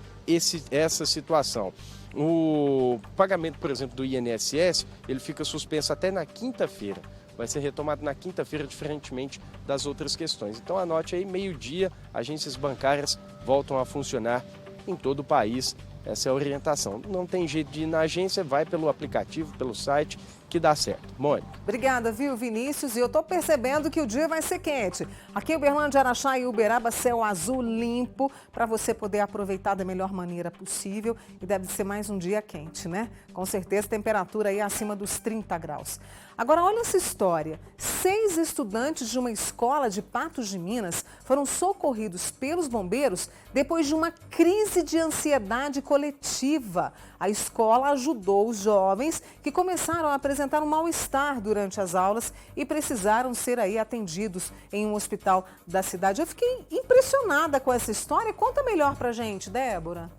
essa situação. O pagamento, por exemplo, do INSS, ele fica suspenso até na quinta-feira. Vai ser retomado na quinta-feira, diferentemente das outras questões. Então anote aí, meio-dia, agências bancárias voltam a funcionar em todo o país. Essa é a orientação. Não tem jeito de ir na agência, vai pelo aplicativo, pelo site, que dá certo. Mônica. Obrigada, viu, Vinícius? E eu tô percebendo que o dia vai ser quente. Aqui em Uberlândia, Araxá e Uberaba, céu azul limpo, para você poder aproveitar da melhor maneira possível. E deve ser mais um dia quente, né? Com certeza, temperatura aí acima dos 30 graus. Agora, olha essa história. 6 estudantes de uma escola de Patos de Minas foram socorridos pelos bombeiros depois de uma crise de ansiedade coletiva. A escola ajudou os jovens que começaram a apresentar um mal-estar durante as aulas e precisaram ser aí atendidos em um hospital da cidade. Eu fiquei impressionada com essa história. Conta melhor pra gente, Débora.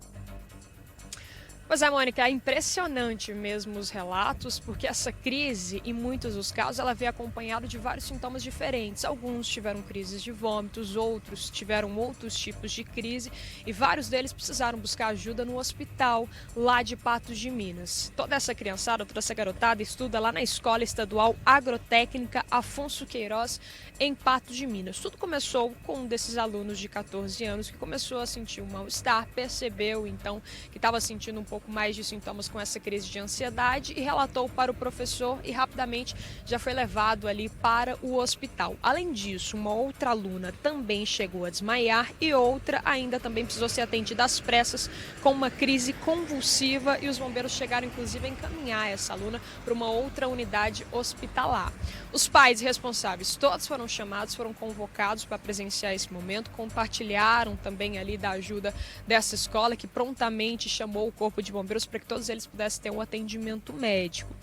Pois é, Mônica, é impressionante mesmo os relatos, porque essa crise, em muitos dos casos, ela veio acompanhada de vários sintomas diferentes. Alguns tiveram crises de vômitos, outros tiveram outros tipos de crise e vários deles precisaram buscar ajuda no hospital lá de Patos de Minas. Toda essa criançada, toda essa garotada estuda lá na Escola Estadual Agrotécnica Afonso Queiroz, em Patos de Minas. Tudo começou com um desses alunos de 14 anos que começou a sentir um mal-estar, percebeu então que estava sentindo um pouco mais de sintomas com essa crise de ansiedade e relatou para o professor e rapidamente já foi levado ali para o hospital. Além disso, uma outra aluna também chegou a desmaiar e outra ainda também precisou ser atendida às pressas com uma crise convulsiva e os bombeiros chegaram inclusive a encaminhar essa aluna para uma outra unidade hospitalar. Os pais responsáveis todos foram chamados, foram convocados para presenciar esse momento, compartilharam também ali da ajuda dessa escola que prontamente chamou o corpo de bombeiros para que todos eles pudessem ter um atendimento médico.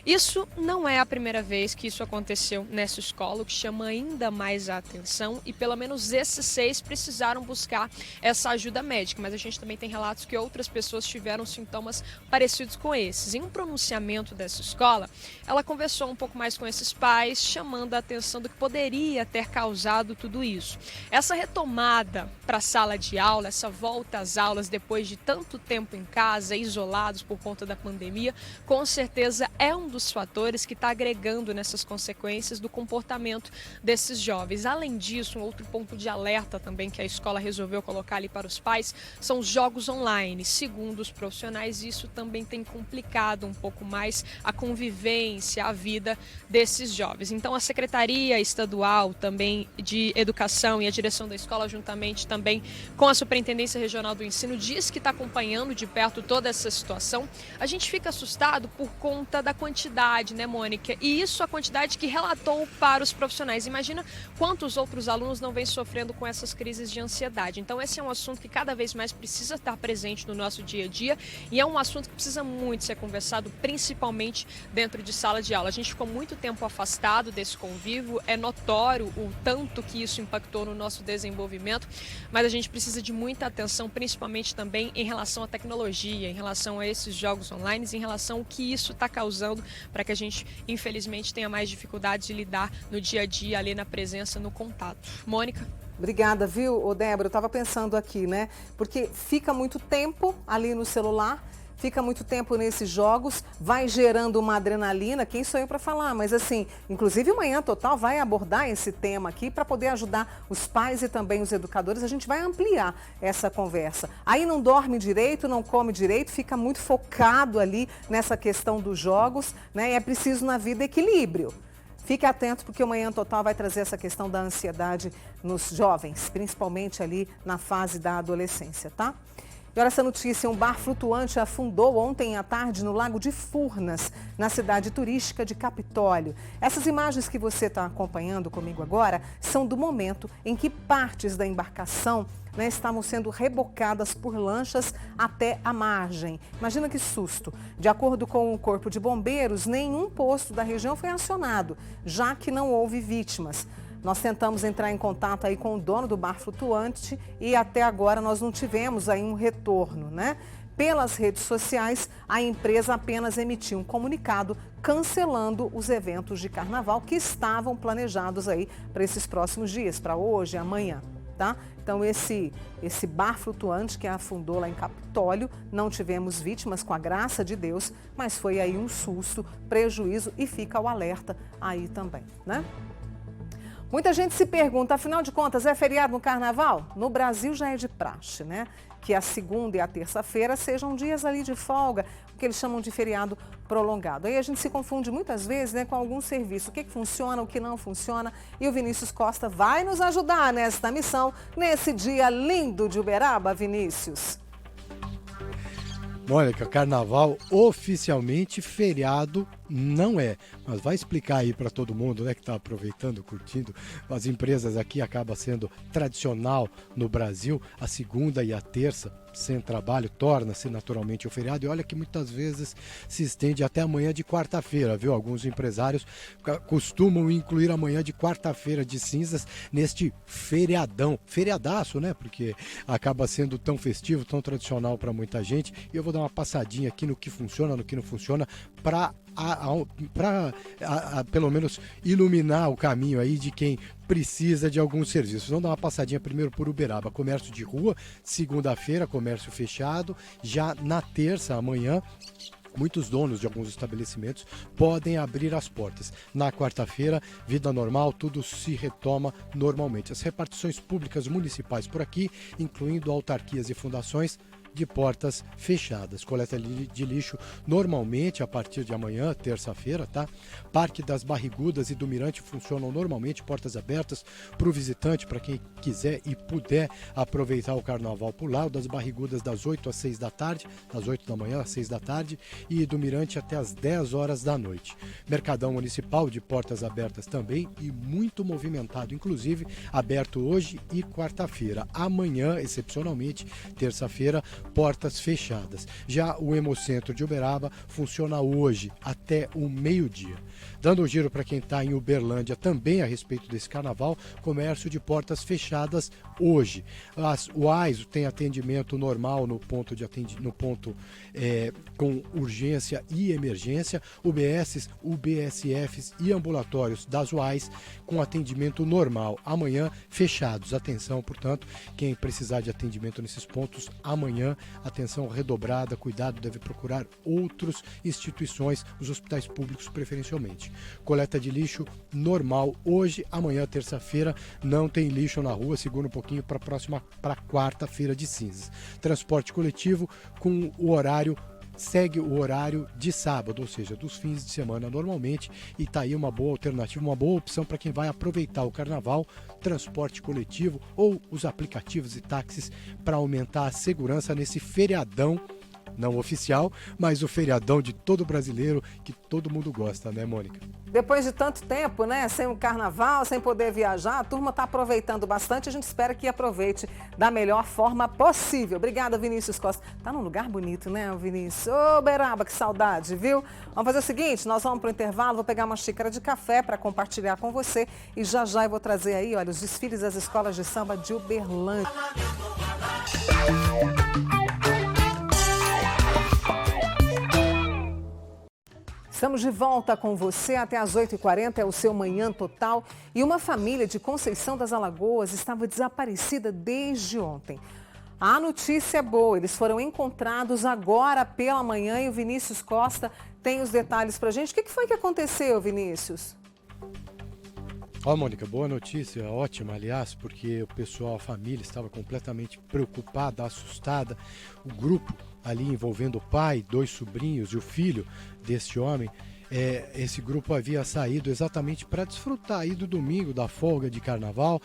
Isso não é a primeira vez que isso aconteceu nessa escola, o que chama ainda mais a atenção, e pelo menos esses 6 precisaram buscar essa ajuda médica, mas a gente também tem relatos que outras pessoas tiveram sintomas parecidos com esses. Em um pronunciamento dessa escola, ela conversou um pouco mais com esses pais, chamando a atenção do que poderia ter causado tudo isso. Essa retomada para a sala de aula, essa volta às aulas depois de tanto tempo em casa, isolados por conta da pandemia, com certeza é um dos fatores que está agregando nessas consequências do comportamento desses jovens. Além disso, um outro ponto de alerta também que a escola resolveu colocar ali para os pais são os jogos online. Segundo os profissionais, isso também tem complicado um pouco mais a convivência, a vida desses jovens. Então, a Secretaria Estadual também de Educação e a direção da escola, juntamente também com a Superintendência Regional do Ensino, diz que está acompanhando de perto toda essa situação. A gente fica assustado por conta da quantidade, né, Mônica? E isso a quantidade que relatou para os profissionais. Imagina quantos outros alunos não vêm sofrendo com essas crises de ansiedade. Então, esse é um assunto que cada vez mais precisa estar presente no nosso dia a dia e é um assunto que precisa muito ser conversado, principalmente dentro de sala de aula. A gente ficou muito tempo afastado desse convívio, é notório o tanto que isso impactou no nosso desenvolvimento, mas a gente precisa de muita atenção, principalmente também em relação à tecnologia, em relação a esses jogos online, em relação ao que isso está causando para que a gente, infelizmente, tenha mais dificuldade de lidar no dia a dia, ali na presença, no contato. Mônica? Obrigada, viu, Débora? Eu estava pensando aqui, né? Porque fica muito tempo ali no celular, fica muito tempo nesses jogos, vai gerando uma adrenalina. Quem sou eu para falar? Mas assim, inclusive o Manhã Total vai abordar esse tema aqui para poder ajudar os pais e também os educadores. A gente vai ampliar essa conversa. Aí não dorme direito, não come direito, fica muito focado ali nessa questão dos jogos, né? E é preciso na vida equilíbrio. Fique atento porque o Manhã Total vai trazer essa questão da ansiedade nos jovens, principalmente ali na fase da adolescência, tá? E olha essa notícia, um bar flutuante afundou ontem à tarde no Lago de Furnas, na cidade turística de Capitólio. Essas imagens que você está acompanhando comigo agora são do momento em que partes da embarcação estavam sendo rebocadas por lanchas até a margem. Imagina que susto. De acordo com o Corpo de Bombeiros, nenhum posto da região foi acionado, já que não houve vítimas. Nós tentamos entrar em contato aí com o dono do bar flutuante e até agora nós não tivemos aí um retorno, né? Pelas redes sociais, a empresa apenas emitiu um comunicado cancelando os eventos de carnaval que estavam planejados aí para esses próximos dias, para hoje e amanhã, tá? Então esse bar flutuante que afundou lá em Capitólio, não tivemos vítimas com a graça de Deus, mas foi aí um susto, prejuízo e fica o alerta aí também, né? Muita gente se pergunta, afinal de contas, é feriado no carnaval? No Brasil já é de praxe, né? Que a segunda e a terça-feira sejam dias ali de folga, o que eles chamam de feriado prolongado. Aí a gente se confunde muitas vezes, né, com algum serviço, o que funciona, o que não funciona. E o Vinícius Costa vai nos ajudar nesta missão, nesse dia lindo de Uberaba, Vinícius. Mônica, carnaval oficialmente feriado não é, mas vai explicar aí para todo mundo, né, que está aproveitando, curtindo. As empresas aqui acaba sendo tradicional no Brasil, a segunda e a terça sem trabalho torna-se naturalmente o feriado e olha que muitas vezes se estende até amanhã de quarta-feira, viu? Alguns empresários costumam incluir amanhã de quarta-feira de cinzas neste feriadão, feriadaço, né? Porque acaba sendo tão festivo, tão tradicional para muita gente. E eu vou dar uma passadinha aqui no que funciona, no que não funciona, para pelo menos iluminar o caminho aí de quem precisa de alguns serviços. Vamos dar uma passadinha primeiro por Uberaba, comércio de rua, segunda-feira, comércio fechado, já na terça, amanhã, muitos donos de alguns estabelecimentos podem abrir as portas. Na quarta-feira, vida normal, tudo se retoma normalmente. As repartições públicas municipais por aqui, incluindo autarquias e fundações, de portas fechadas. Coleta de lixo normalmente a partir de amanhã, terça-feira, tá? Parque das Barrigudas e do Mirante funcionam normalmente, portas abertas para o visitante, para quem quiser e puder aproveitar o carnaval por lá. O das Barrigudas das 8 às 6 da tarde, das 8 da manhã às 6 da tarde e do Mirante até às 10 horas da noite. Mercadão Municipal de portas abertas também e muito movimentado, inclusive aberto hoje e quarta-feira. Amanhã, excepcionalmente, terça-feira, portas fechadas. Já o Hemocentro de Uberaba funciona hoje até o meio-dia. Dando um giro para quem está em Uberlândia também a respeito desse carnaval, comércio de portas fechadas hoje. O AISO tem atendimento normal no ponto com urgência e emergência, UBSs, UBSFs e ambulatórios das UAIs com atendimento normal. Amanhã fechados. Atenção, portanto, quem precisar de atendimento nesses pontos, amanhã, atenção redobrada, cuidado, deve procurar outras instituições, os hospitais públicos preferencialmente. Coleta de lixo normal hoje, amanhã, terça-feira, não tem lixo na rua, segura um pouquinho para quarta-feira de cinzas. Transporte coletivo com o horário segue o horário de sábado, ou seja, dos fins de semana normalmente, e está aí uma boa alternativa, uma boa opção para quem vai aproveitar o carnaval, transporte coletivo ou os aplicativos e táxis para aumentar a segurança nesse feriadão, não oficial, mas o feriadão de todo brasileiro que todo mundo gosta, né, Mônica? Depois de tanto tempo, né, sem o carnaval, sem poder viajar, a turma está aproveitando bastante. A gente espera que aproveite da melhor forma possível. Obrigada, Vinícius Costa. Tá num lugar bonito, né, Vinícius? Ô, Uberaba, que saudade, viu? Vamos fazer o seguinte, nós vamos para o intervalo, vou pegar uma xícara de café para compartilhar com você e já eu vou trazer aí, olha, os desfiles das escolas de samba de Uberlândia. Estamos de volta com você até às 8h40, é o seu Manhã Total. E uma família de Conceição das Alagoas estava desaparecida desde ontem. A notícia é boa, eles foram encontrados agora pela manhã e o Vinícius Costa tem os detalhes pra gente. O que foi que aconteceu, Vinícius? Ó, Mônica, boa notícia, ótima, aliás, porque o pessoal, a família estava completamente preocupada, assustada. O grupo ali envolvendo o pai, 2 sobrinhos e o filho desse homem, esse grupo havia saído exatamente para desfrutar aí do domingo, da folga de carnaval,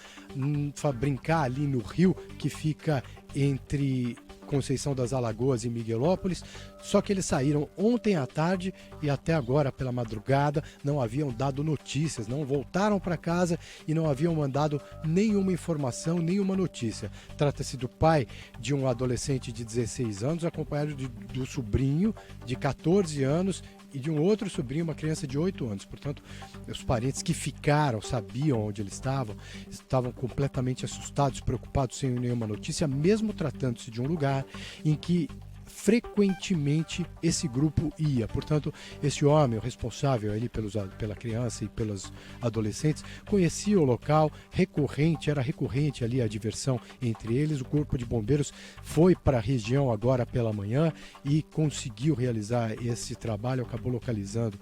brincar ali no rio que fica entre Conceição das Alagoas e Miguelópolis, só que eles saíram ontem à tarde e até agora pela madrugada não haviam dado notícias, não voltaram para casa e não haviam mandado nenhuma informação, nenhuma notícia. Trata-se do pai de um adolescente de 16 anos, acompanhado do sobrinho de 14 anos e de um outro sobrinho, uma criança de 8 anos. Portanto, os parentes que ficaram, sabiam onde eles estavam completamente assustados, preocupados, sem nenhuma notícia, mesmo tratando-se de um lugar em que frequentemente esse grupo ia. Portanto, esse homem, o responsável ali pela criança e pelos adolescentes, conhecia o local, era recorrente ali a diversão entre eles. O Corpo de Bombeiros foi para a região agora pela manhã e conseguiu realizar esse trabalho, acabou localizando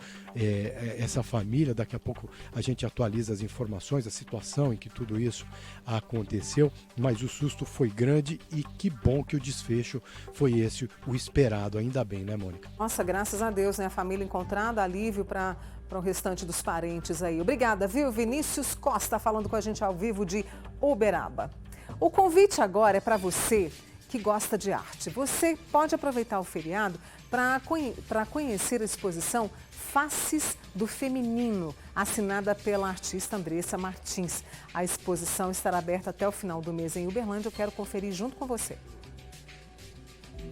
essa família. Daqui a pouco a gente atualiza as informações, a situação em que tudo isso aconteceu, mas o susto foi grande e que bom que o desfecho foi esse, o esperado, ainda bem, né, Mônica? Nossa, graças a Deus, né? A família encontrada, alívio para o restante dos parentes aí. Obrigada, viu? Vinícius Costa falando com a gente ao vivo de Uberaba. O convite agora é para você que gosta de arte. Você pode aproveitar o feriado para conhecer a exposição Faces do Feminino, assinada pela artista Andressa Martins. A exposição estará aberta até o final do mês em Uberlândia. Eu quero conferir junto com você.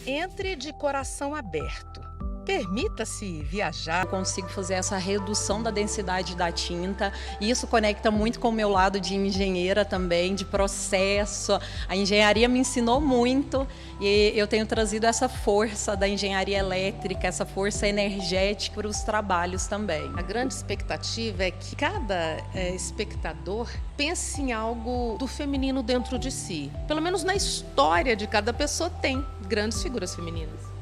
Entre de coração aberto. Permita-se viajar. Eu consigo fazer essa redução da densidade da tinta e isso conecta muito com o meu lado de engenheira também, de processo. A engenharia me ensinou muito e eu tenho trazido essa força da engenharia elétrica, essa força energética para os trabalhos também. A grande expectativa é que cada espectador pense em algo do feminino dentro de si. Pelo menos na história de cada pessoa tem grandes figuras femininas.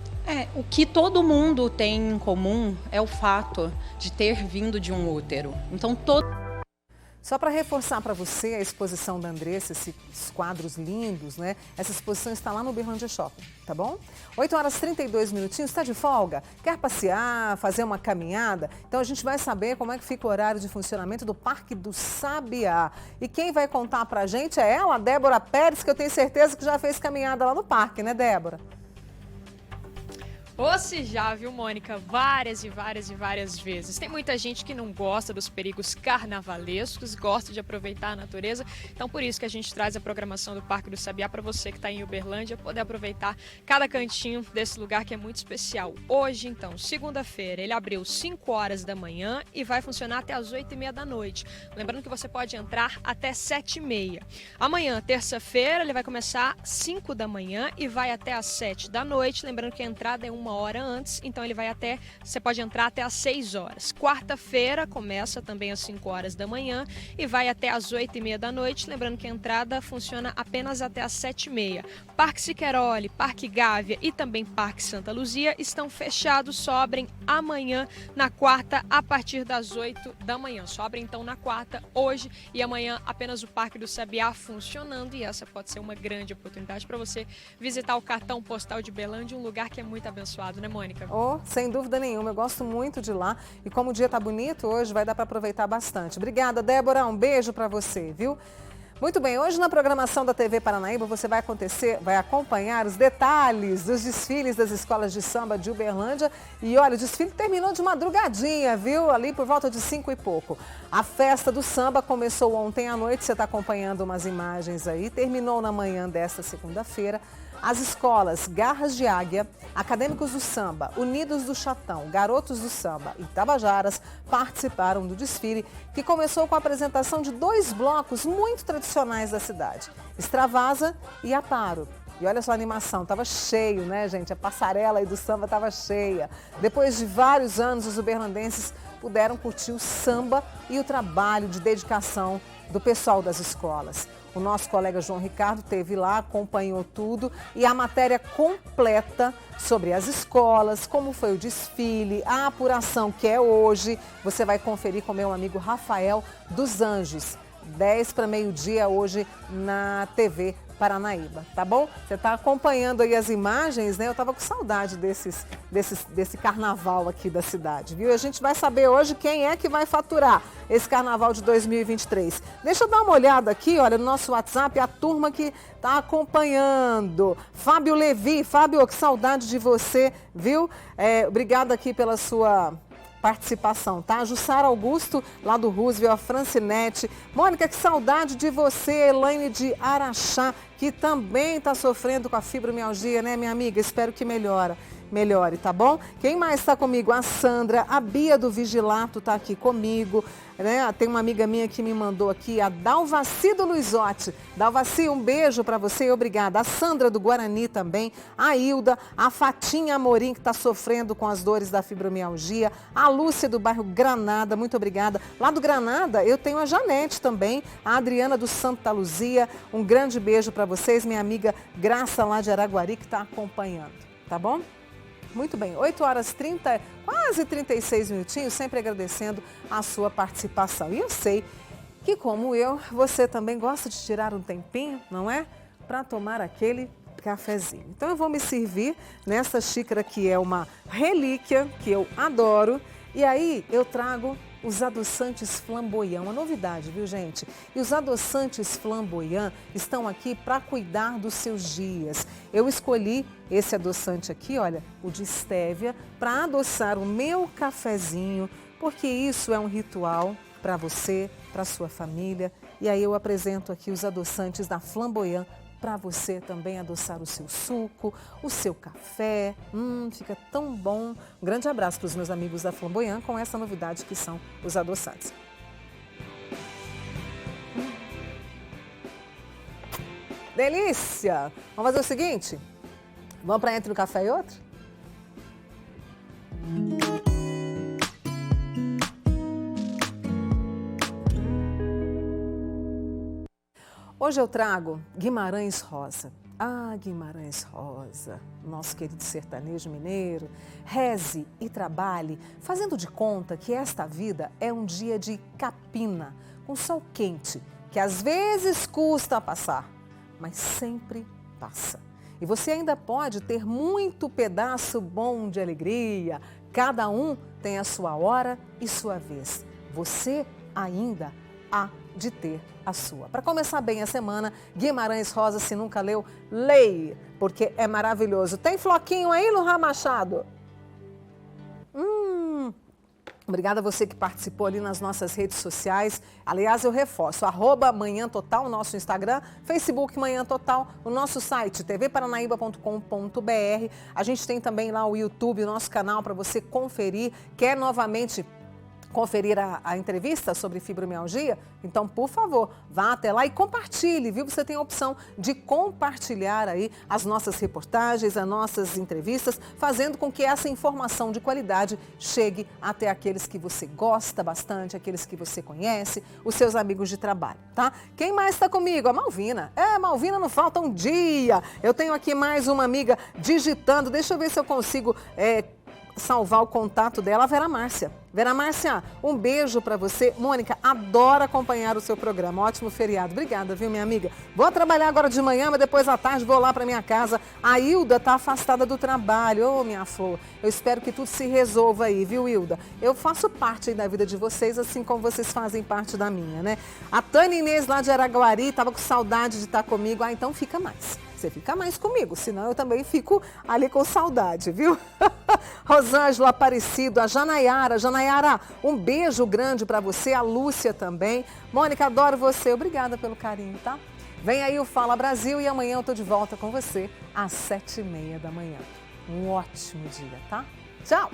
O que todo mundo tem em comum é o fato de ter vindo de um útero. Então, Só para reforçar para você a exposição da Andressa, esses quadros lindos, né? Essa exposição está lá no Uberlândia Shopping, tá bom? 8h32, está de folga? Quer passear, fazer uma caminhada? Então a gente vai saber como é que fica o horário de funcionamento do Parque do Sabiá. E quem vai contar para a gente é ela, a Débora Pérez, que eu tenho certeza que já fez caminhada lá no parque, né, Débora? Ou se já, viu, Mônica? Várias e várias e várias vezes. Tem muita gente que não gosta dos perigos carnavalescos, gosta de aproveitar a natureza. Então, por isso que a gente traz a programação do Parque do Sabiá para você que está em Uberlândia poder aproveitar cada cantinho desse lugar que é muito especial. Hoje, então, segunda-feira, ele abriu 5 horas da manhã e vai funcionar até as 8h30 da noite. Lembrando que você pode entrar até 7h30. Amanhã, terça-feira, ele vai começar às 5 da manhã e vai até às 7 da noite. Lembrando que a entrada é 1 hora antes, então ele vai até, você pode entrar até às 6 horas. Quarta-feira começa também às 5 horas da manhã e vai até às 8h30 da noite. Lembrando que a entrada funciona apenas até às 7h30. Parque Siqueirole, Parque Gávea e também Parque Santa Luzia estão fechados, só abrem amanhã, na quarta, a partir das 8 da manhã. Só abrem então na quarta, hoje e amanhã, apenas o Parque do Sabiá funcionando, e essa pode ser uma grande oportunidade para você visitar o cartão postal de Uberlândia, um lugar que é muito abençoado, né, Mônica? Oh, sem dúvida nenhuma, eu gosto muito de lá e como o dia tá bonito hoje, vai dar para aproveitar bastante. Obrigada, Débora, um beijo para você, viu? Muito bem, hoje na programação da TV Paranaíba você vai acompanhar os detalhes dos desfiles das escolas de samba de Uberlândia. E olha, o desfile terminou de madrugadinha, viu? Ali por volta de 5 e pouco. A festa do samba começou ontem à noite, você está acompanhando umas imagens aí, terminou na manhã desta segunda-feira. As escolas Garras de Águia, Acadêmicos do Samba, Unidos do Chatão, Garotos do Samba e Tabajaras participaram do desfile, que começou com a apresentação de 2 blocos muito tradicionais da cidade, Extravasa e Aparo. E olha só a animação, estava cheio, né, gente? A passarela aí do samba estava cheia. Depois de vários anos, os uberlandenses puderam curtir o samba e o trabalho de dedicação do pessoal das escolas. O nosso colega João Ricardo esteve lá, acompanhou tudo e a matéria completa sobre as escolas, como foi o desfile, a apuração que é hoje, você vai conferir com meu amigo Rafael dos Anjos, 10 para meio-dia hoje na TV Paranaíba, tá bom? Você está acompanhando aí as imagens, né? Eu estava com saudade desse carnaval aqui da cidade, viu? E a gente vai saber hoje quem é que vai faturar esse carnaval de 2023. Deixa eu dar uma olhada aqui, olha, no nosso WhatsApp, a turma que está acompanhando. Fábio Levi, Fábio, que saudade de você, viu? Obrigada aqui pela sua participação, tá? Jussara Augusto, lá do Roosevelt, a Francinete. Mônica, que saudade de você, Elaine de Araxá, que também está sofrendo com a fibromialgia, né, minha amiga? Espero que melhore, tá bom? Quem mais está comigo? A Sandra, a Bia do Vigilato está aqui comigo, né? Tem uma amiga minha que me mandou aqui, a Dalvaci do Luizotti. Dalvaci, um beijo para você e obrigada. A Sandra do Guarani também, a Hilda, a Fatinha Amorim, que está sofrendo com as dores da fibromialgia, a Lúcia do bairro Granada, muito obrigada. Lá do Granada eu tenho a Janete também, a Adriana do Santa Luzia, um grande beijo para vocês, minha amiga Graça lá de Araguari, que está acompanhando, tá bom? Muito bem, 8 horas 30, quase 36 minutinhos, sempre agradecendo a sua participação. E eu sei que, como eu, você também gosta de tirar um tempinho, não é? Para tomar aquele cafezinho. Então eu vou me servir nessa xícara que é uma relíquia, que eu adoro. E aí eu trago os adoçantes Flamboyant, uma novidade, viu, gente? E os adoçantes Flamboyant estão aqui para cuidar dos seus dias. Eu escolhi esse adoçante aqui, olha, o de Stevia, para adoçar o meu cafezinho, porque isso é um ritual para você, para sua família. E aí eu apresento aqui os adoçantes da Flamboyant para você também adoçar o seu suco, o seu café. Fica tão bom. Um grande abraço para os meus amigos da Flamboyant com essa novidade que são os adoçantes. Delícia! Vamos fazer o seguinte? Vamos para entre um café e outro? Hoje eu trago Guimarães Rosa. Ah, Guimarães Rosa, nosso querido sertanejo mineiro. Reze e trabalhe, fazendo de conta que esta vida é um dia de capina, com sol quente, que às vezes custa passar, mas sempre passa. E você ainda pode ter muito pedaço bom de alegria. Cada um tem a sua hora e sua vez. Você ainda há de ter a sua. Para começar bem a semana, Guimarães Rosa, se nunca leu, leia, porque é maravilhoso. Tem floquinho aí, Luhá Machado? Obrigada a você que participou ali nas nossas redes sociais. Aliás, eu reforço, @Manhã Total, nosso Instagram, Facebook Manhã Total, o nosso site tvparanaíba.com.br. A gente tem também lá o YouTube, o nosso canal para você conferir. Quer novamente conferir a entrevista sobre fibromialgia? Então, por favor, vá até lá e compartilhe, viu? Você tem a opção de compartilhar aí as nossas reportagens, as nossas entrevistas, fazendo com que essa informação de qualidade chegue até aqueles que você gosta bastante, aqueles que você conhece, os seus amigos de trabalho, tá? Quem mais está comigo? A Malvina. Malvina, não falta um dia. Eu tenho aqui mais uma amiga digitando. Deixa eu ver se eu consigo salvar o contato dela, a Vera Márcia. Vera Márcia, um beijo para você. Mônica, adoro acompanhar o seu programa. Ótimo feriado. Obrigada, viu, minha amiga? Vou trabalhar agora de manhã, mas depois à tarde vou lá para minha casa. A Hilda tá afastada do trabalho. Ô, minha flor, eu espero que tudo se resolva aí, viu, Hilda? Eu faço parte aí da vida de vocês, assim como vocês fazem parte da minha, né? A Tânia Inês, lá de Araguari, tava com saudade de estar comigo. Então fica mais. Você fica mais comigo, senão eu também fico ali com saudade, viu? Rosângela Aparecido, a Janayara. Janayara, um beijo grande para você, a Lúcia também. Mônica, adoro você. Obrigada pelo carinho, tá? Vem aí o Fala Brasil e amanhã eu tô de volta com você às 7h30 da manhã. Um ótimo dia, tá? Tchau!